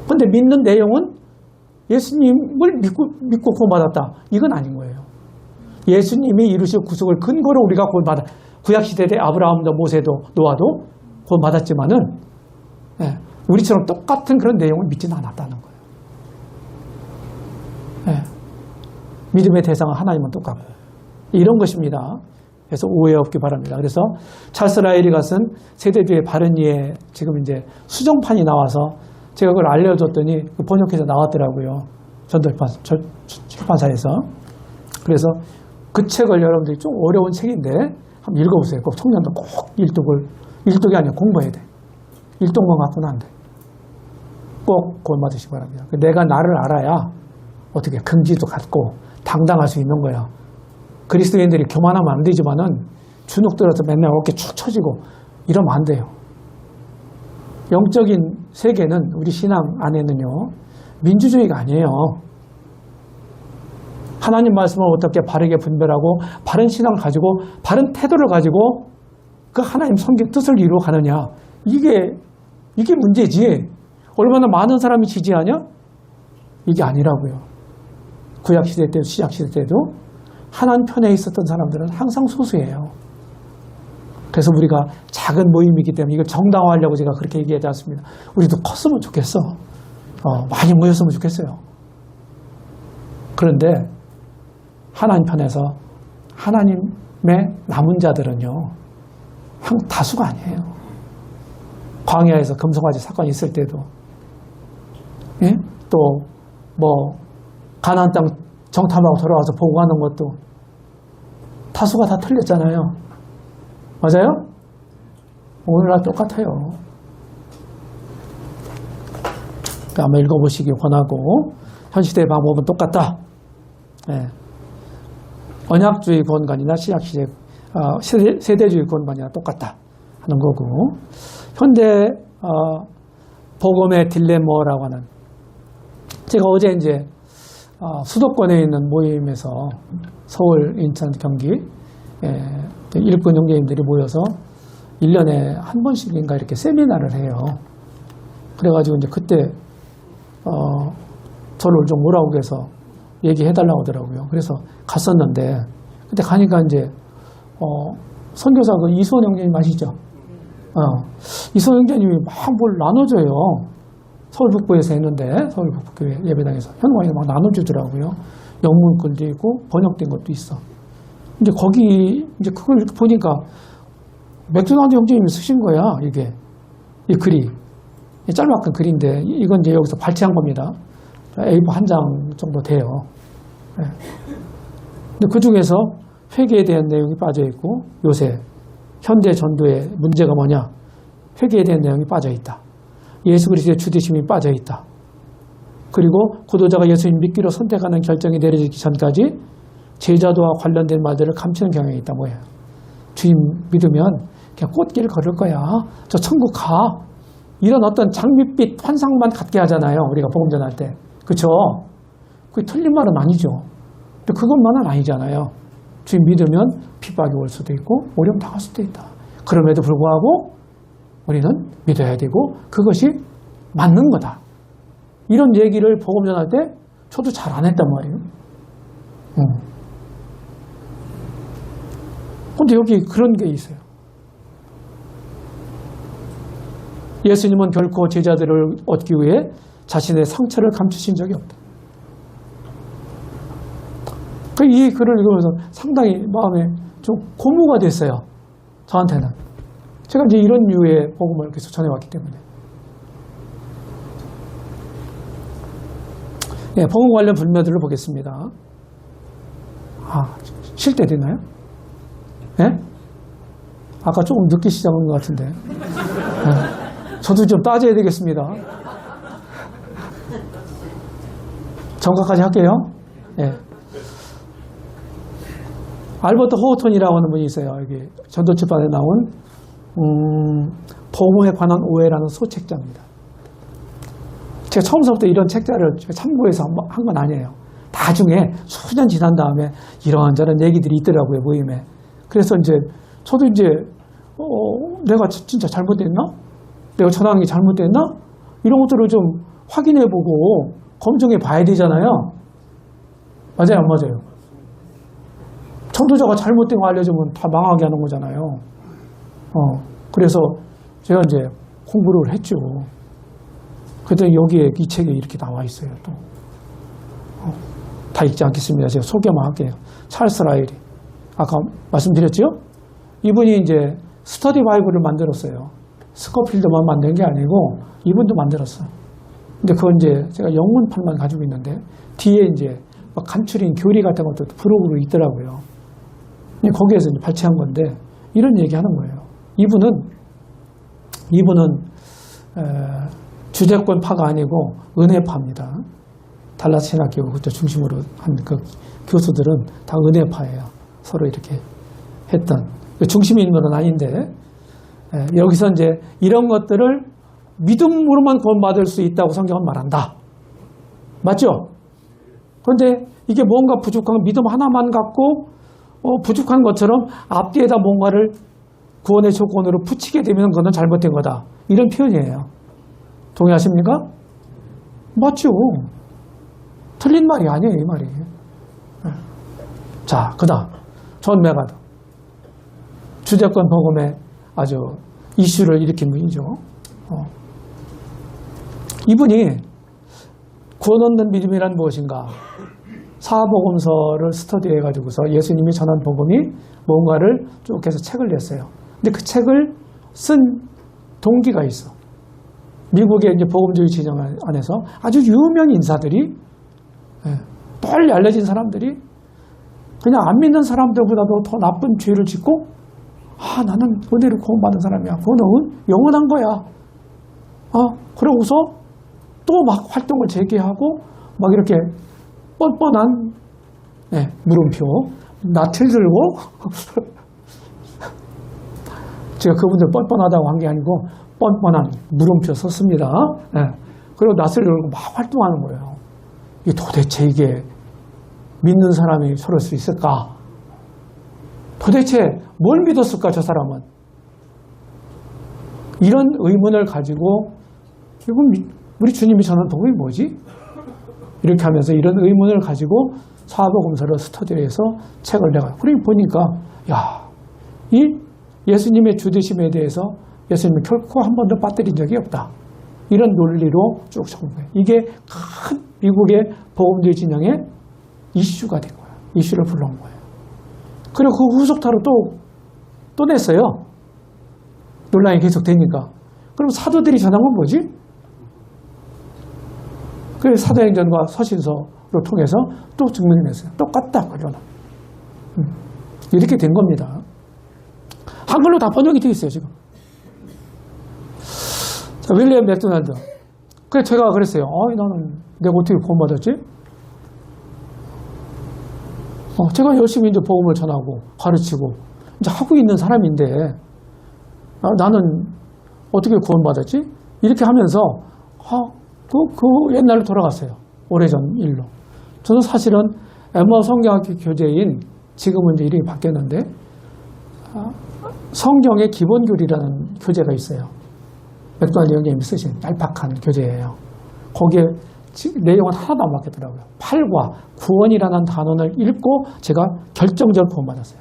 근데 믿는 내용은 예수님을 믿고 구원받았다. 이건 아닌 거예요. 예수님이 이루실 구속을 근거로 우리가 구약시대 때 아브라함도 모세도 노아도 구원받았지만은, 예, 우리처럼 똑같은 그런 내용을 믿지는 않았다는 거예요. 예, 믿음의 대상은 하나님은 똑같고. 이런 것입니다. 그래서 오해 없기 바랍니다. 그래서 찰스 라일이 쓴 세대주의 바른 이해 지금 이제 수정판이 나와서 제가 그걸 알려줬더니 그 번역해서 나왔더라고요. 전도출판사에서. 그래서 그 책을 여러분들이 좀 어려운 책인데 한번 읽어보세요. 꼭 청년도 꼭 일독이 아니라 공부해야 돼. 일독만 갖고는 안 돼. 꼭 구원받으시기 바랍니다. 내가 나를 알아야 어떻게 긍지도 갖고 당당할 수 있는 거야. 그리스도인들이 교만하면 안 되지만은 주눅 들어서 맨날 어깨 축 처지고 이러면 안 돼요. 영적인 세계는 우리 신앙 안에는요, 민주주의가 아니에요. 하나님 말씀을 어떻게 바르게 분별하고 바른 신앙을 가지고 바른 태도를 가지고 그 하나님 성경 뜻을 이루어 가느냐. 이게 문제지. 얼마나 많은 사람이 지지하냐? 이게 아니라고요. 구약시대 때도 신약시대 때도 하나님 편에 있었던 사람들은 항상 소수예요. 그래서 우리가 작은 모임이기 때문에 이걸 정당화하려고 제가 그렇게 얘기하지 않습니다. 우리도 컸으면 좋겠어. 많이 모였으면 좋겠어요. 그런데 하나님 편에서 하나님의 남은 자들은요, 다수가 아니에요. 광야에서 금송아지 사건이 있을 때도, 예? 또 가나안 땅 정탐하고 돌아와서 보고하는 것도 다수가 다 틀렸잖아요. 맞아요? 오늘날 똑같아요. 한번 읽어보시기 권하고, 현 시대의 방법은 똑같다. 예. 언약주의 구원관이나 신약시대 세대주의 구원관이나 똑같다 하는 거고, 현대 복음의 딜레마라고 하는, 제가 어제 이제 수도권에 있는 모임에서 서울, 인천, 경기 일꾼 형제님들이 모여서 1년에 한 번씩인가 이렇게 세미나를 해요. 그래가지고 이제 그때 저를 좀 오라고 해서 얘기해달라고 하더라고요. 그래서 갔었는데, 그때 가니까 이제 선교사 그 이수원 형제님 아시죠? 이수원 형제님이 막 뭘 나눠줘요. 서울 북부에서 했는데, 서울 북부교회 예배당에서 현관에서 막 나눠주더라고요. 영문글도 있고 번역된 것도 있어. 근데 거기 이제 그걸 이렇게 보니까 맥도날드 형제님이 쓰신 거야. 이 글이. 이 짤막한 글인데, 이건 이제 여기서 발췌한 겁니다. A4 한 장 정도 돼요. 예. 근데 그 중에서 회개에 대한 내용이 빠져 있고 요새 현대 전도의 문제가 뭐냐? 회개에 대한 내용이 빠져 있다. 예수 그리스도의 주되심이 빠져 있다. 그리고 고도자가 예수님 믿기로 선택하는 결정이 내려지기 전까지 제자도와 관련된 말들을 감추는 경향이 있다. 뭐예요? 주님 믿으면 그냥 꽃길 걸을 거야. 저 천국 가. 이런 어떤 장밋빛 환상만 갖게 하잖아요. 우리가 복음 전할 때. 그렇죠? 그게 틀린 말은 아니죠. 근데 그것만은 아니잖아요. 주님 믿으면 핍박이 올 수도 있고 어려움 당할 수도 있다. 그럼에도 불구하고 우리는 믿어야 되고 그것이 맞는 거다. 이런 얘기를 복음 전할 때 저도 잘 안 했단 말이에요. 근데 여기 그런 게 있어요. 예수님은 결코 제자들을 얻기 위해 자신의 상처를 감추신 적이 없다. 이 글을 읽으면서 상당히 마음에 좀 고무가 됐어요. 저한테는. 제가 이제 이런 류의 복음을 계속 전해왔기 때문에. 예, 복음 관련 불매들을 보겠습니다. 쉴 때 되나요? 예? 아까 조금 늦게 시작한 것 같은데. 예. 저도 좀 따져야 되겠습니다. 정각까지 할게요. 예. 알버트 호우톤이라고 하는 분이 있어요. 여기 전도출판에 나온 복음에 관한 오해라는 소책자입니다. 제가 처음부터 이런 책자를 참고해서 한 건 아니에요. 나중에 수년 지난 다음에 이런저런 얘기들이 있더라고요, 모임에. 그래서 이제 저도 이제 내가 진짜 잘못됐나? 내가 전하는 게 잘못됐나? 이런 것들을 좀 확인해보고 검증해 봐야 되잖아요. 맞아요, 안 맞아요? 전도자가 잘못된 거 알려주면 다 망하게 하는 거잖아요. 그래서 제가 이제 공부를 했죠. 그랬더니 여기에 이 책에 이렇게 나와 있어요, 또. 다 읽지 않겠습니다. 제가 소개만 할게요. 찰스 라일이. 아까 말씀드렸죠? 이분이 이제 스터디 바이블을 만들었어요. 스코필드만 만든 게 아니고 이분도 만들었어요. 근데 그건 이제 제가 영문판만 가지고 있는데 뒤에 이제 막 간추린 교리 같은 것도 부록으로 있더라고요. 거기에서 이제 발췌한 건데 이런 얘기 하는 거예요. 이분은 주제권파가 아니고 은혜파입니다. 달라스 신학교 그때 중심으로 한 그 교수들은 다 은혜파예요. 서로 이렇게 했던 중심 인물은 아닌데 여기서 이제 이런 것들을 믿음으로만 구원받을 수 있다고 성경은 말한다. 맞죠? 그런데 이게 뭔가 부족한 믿음 하나만 갖고 부족한 것처럼 앞뒤에다 뭔가를 구원의 조건으로 붙이게 되면 그건 잘못된 거다. 이런 표현이에요. 동의하십니까? 맞죠. 틀린 말이 아니에요, 이 말이. 자, 그 다음 존 메가더. 주제권 복음에 아주 이슈를 일으킨 분이죠. 이분이 구원 얻는 믿음이란 무엇인가? 사복음서를 스터디해가지고서 예수님이 전한 복음이 뭔가를 쭉 해서 책을 냈어요. 근데 그 책을 쓴 동기가 있어. 미국의 이제 복음주의 진영 안에서 아주 유명 인사들이, 널리 알려진 사람들이 그냥 안 믿는 사람들보다도 더 나쁜 죄를 짓고, 나는 은혜를 구원받은 사람이야. 그거는 영원한 거야. 그러고서 또 막 활동을 재개하고, 막 이렇게 뻔뻔한, 물음표, 낯을 들고, 제가 그분들 뻔뻔하다고 한 게 아니고, 뻔뻔한 물음표 썼습니다. 그리고 낯을 들고 막 활동하는 거예요. 이게 도대체 이게 믿는 사람이 저럴 수 있을까? 도대체 뭘 믿었을까, 저 사람은? 이런 의문을 가지고, 이건 우리 주님이 전한 복음이 뭐지? 이렇게 하면서 이런 의문을 가지고 사복음서를 스터디해서 책을 내가. 그러니 보니까, 이 예수님의 주되심에 대해서 예수님이 결코 한 번도 빠뜨린 적이 없다. 이런 논리로 쭉 적은 거예요. 이게 큰 미국의 복음주의 진영의 이슈가 된 거예요. 이슈를 불러온 거예요. 그리고 그 후속타로 또 냈어요. 논란이 계속 되니까. 그럼 사도들이 전한 건 뭐지? 그래서 사도행전과 서신서를 통해서 또 증명해냈어요. 똑같다. 그러나. 이렇게 된 겁니다. 한글로 다 번역이 되어 있어요, 지금. 자, 윌리엄 맥도날드. 그래서 제가 그랬어요. 나는 내가 어떻게 구원받았지? 제가 열심히 이제 복음을 전하고 가르치고 이제 하고 있는 사람인데 나는 어떻게 구원받았지? 이렇게 하면서 그 옛날로 돌아갔어요. 오래전 일로. 저는 사실은 엠마 성경학교 교재인 지금은 이제 이름이 바뀌었는데 성경의 기본교리라는 교재가 있어요. 맥도날드 형님이 쓰신 얄팍한 교재예요. 거기에 내용은 하나도 안 바뀌었더라고요. 8과 구원이라는 단원을 읽고 제가 결정적으로 구원받았어요.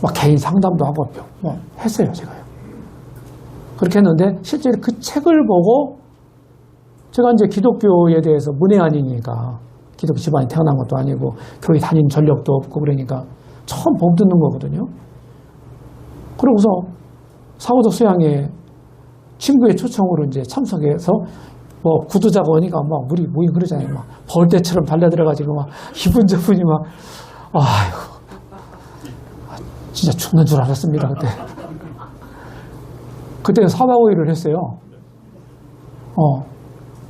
막 개인 상담도 하고 했어요, 제가요. 그렇게 했는데 실제로 그 책을 보고 제가 이제 기독교에 대해서 문외한이니까 기독교 집안에 태어난 것도 아니고 교회 다닌 전력도 없고 그러니까 처음 봄 듣는 거거든요. 그러고서 사고도 수양회 친구의 초청으로 이제 참석해서 구두자가 오니까 막 우리 모임 그러잖아요. 막 벌떼처럼 달려들어가지고 막 기분 좋으니 막 아이고 진짜 죽는 줄 알았습니다 그때. 그때는 4박 5일을 했어요.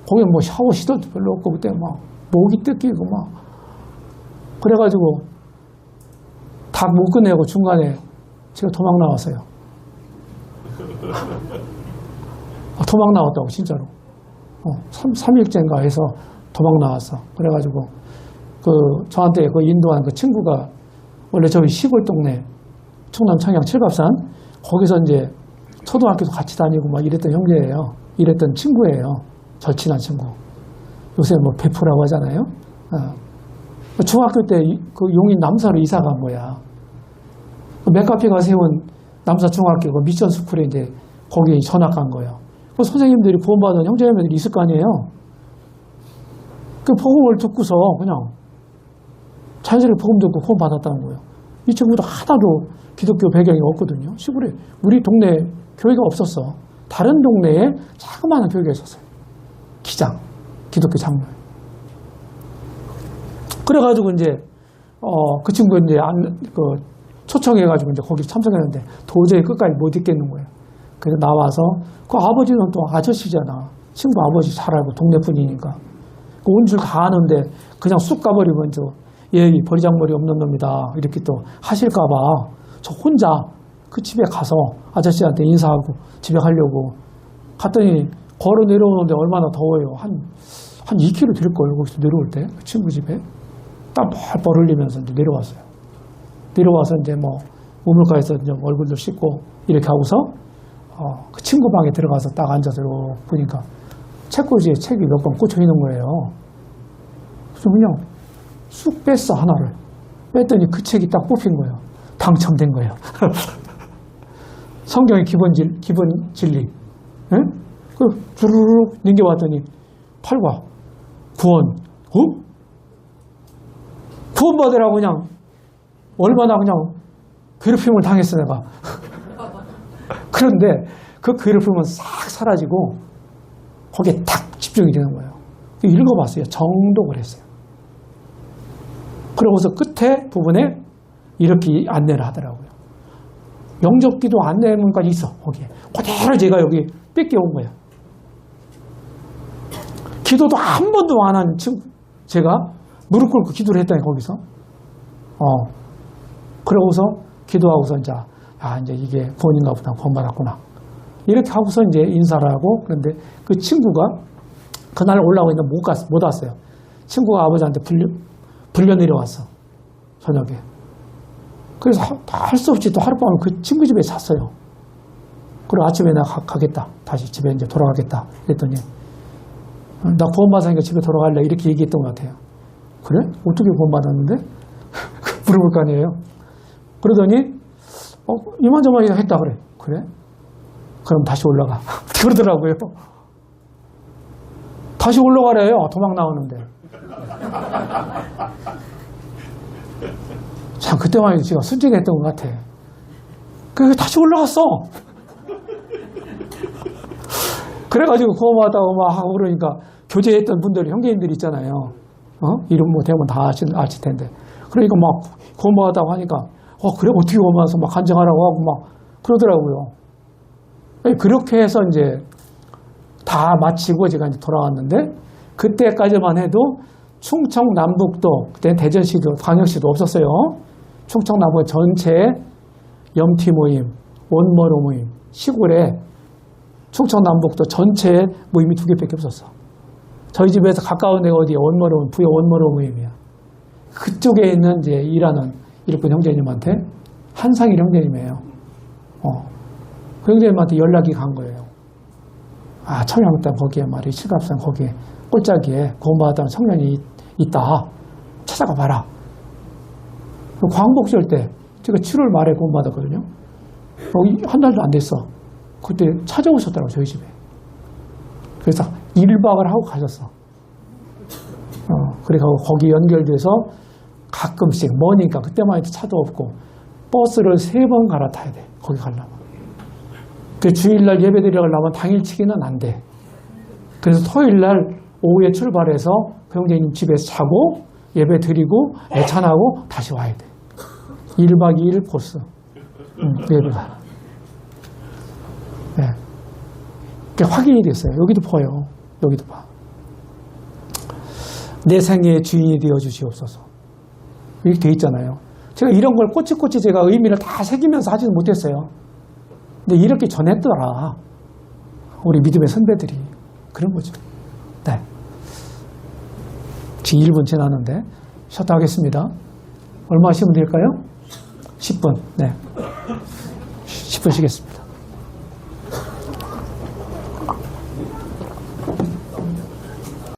거기 뭐 샤워 시도도 별로 없고 그때 막 목이 뜯기고 막 그래가지고 다 못 끝내고 중간에 제가 도망 나왔어요. 도망 나왔다고 진짜로. 3일째인가 해서 도망 나왔어. 그래가지고 저한테 그 인도한 그 친구가 원래 저희 시골 동네 충남 청양 칠갑산 거기서 이제 초등학교도 같이 다니고 막 이랬던 형제예요. 이랬던 친구예요. 절친한 친구. 요새 뭐 베프라고 하잖아요. 중학교 때 그 용인 남사로 이사 간 거야. 맥카피가 세운 남사 중학교 그 미션 스쿨에 이제 거기에 전학 간 거예요. 그 선생님들이 구원받은 형제자매들이 있을 거 아니에요. 그 복음을 듣고서 그냥 자연스럽게 복음 듣고 구원받았다는 거예요. 이 친구도 하나도 기독교 배경이 없거든요. 시골에 우리 동네 교회가 없었어. 다른 동네에 자그마한 교회가 있었어요. 기장, 기독교 장로회. 그래가지고 이제 그 친구 이제 초청해가지고 이제 거기 참석했는데 도저히 끝까지 못 있겠는 거예요. 그래서 나와서 그 아버지는 또 아저씨잖아. 친구 아버지 잘 알고 동네 분이니까 온 줄 다 아는데 그냥 쑥 가버리면 얘 버리장머리 없는 놈이다 이렇게 또 하실까봐 저 혼자 그 집에 가서 아저씨한테 인사하고 집에 가려고 갔더니 걸어 내려오는데 얼마나 더워요. 한 2km 될 거예요. 거기서 내려올 때 그 친구 집에 땀 뻘뻘 흘리면서 이제 내려왔어요. 내려와서 이제 뭐 우물가에서 이제 얼굴도 씻고 이렇게 하고서 그 친구 방에 들어가서 딱 앉아서 보니까 책꽂이에 책이 몇 권 꽂혀 있는 거예요. 그래서 그냥 쑥 뺐어, 하나를. 뺐더니 그 책이 딱 뽑힌 거예요. 당첨된 거예요. 성경의 기본 진리. 예? 그 주르륵 넘겨봤더니 8과 구원. 구원받으라고 그냥 얼마나 그냥 괴롭힘을 당했어, 내가. 그런데 그 괴롭힘은 싹 사라지고 거기에 탁 집중이 되는 거예요. 읽어봤어요. 정독을 했어요. 그러고서 끝에 부분에 이렇게 안내를 하더라고요. 영접기도 안내문까지 있어, 거기에. 그대로 제가 여기 뺏겨온 거예요. 기도도 한 번도 안 한 친구, 제가 무릎 꿇고 기도를 했다니, 거기서. 그러고서 기도하고서 이제 이게 구원인가 보다, 구원받았구나. 이렇게 하고서 이제 인사를 하고, 그런데 그 친구가 그날 올라오고 있는데 못 왔어요. 친구가 아버지한테 불려 내려왔어. 저녁에. 그래서 할 수 없이 또 하룻밤을 그 친구 집에 잤어요. 그리고 아침에 내가 가겠다. 다시 집에 이제 돌아가겠다. 그랬더니, 나 구원받았으니까 집에 돌아갈래. 이렇게 얘기했던 것 같아요. 그래? 어떻게 구원받았는데? 물어볼 거 아니에요. 그러더니, 이만저만 했다 그래. 그래? 그럼 다시 올라가. 그러더라고요. 다시 올라가래요. 도망 나오는데. 참, 그때만 해도 제가 순진했던 것 같아. 그래서 다시 올라갔어. 그래가지고 고마워하다고 막 하고 그러니까 교제했던 분들, 형제님들이 있잖아요. 이름 뭐 대면 다 아실 텐데. 그러니까 막 고마워하다고 하니까, 그래, 어떻게 고마워서 막 간증하라고 하고 막 그러더라고요. 그렇게 해서 이제 다 마치고 제가 이제 돌아왔는데, 그때까지만 해도 충청 남북도, 그때는 대전시도, 광역시도 없었어요. 충청 남북 전체 염티 모임, 원머로 모임, 시골에 충청 남북도 전체 모임이 2개밖에 없었어. 저희 집에서 가까운 데가 어디야? 원머로 모임, 부여 원머로 모임이야. 그쪽에 있는 이제 일하는 일꾼 형제님한테 한상일 형제님이에요. 그 형제님한테 연락이 간 거예요. 청양땅 거기에 말이 실갑산 거기에 꼴짜기에 고마하다는 청년이 있다. 찾아가 봐라. 광복절 때 제가 7월 말에 고마하다거든요. 한 달도 안 됐어. 그때 찾아오셨더라고 저희 집에. 그래서 1박을 하고 가셨어. 그래서 거기 연결돼서 가끔씩 머니까 그때만 해도 차도 없고 버스를 3번 갈아타야 돼. 거기 가려면. 그 주일날 예배 드리러 가려면 당일치기는 안 돼. 그래서 토요일날 오후에 출발해서 그 형제님 집에서 자고 예배 드리고 애찬하고 다시 와야 돼. 1박 2일 코스. 예배가. 네. 그게 확인이 됐어요. 여기도 보여. 여기도 봐. 내 생애의 주인이 되어 주시옵소서. 이렇게 돼 있잖아요. 제가 이런 걸 꼬치꼬치 제가 의미를 다 새기면서 하지는 못했어요. 근데 이렇게 전했더라. 우리 믿음의 선배들이. 그런 거죠. 네. 지금 1분 지났는데 쉬었다 하겠습니다. 얼마 쉬면 될까요? 10분. 네. 10분 쉬겠습니다.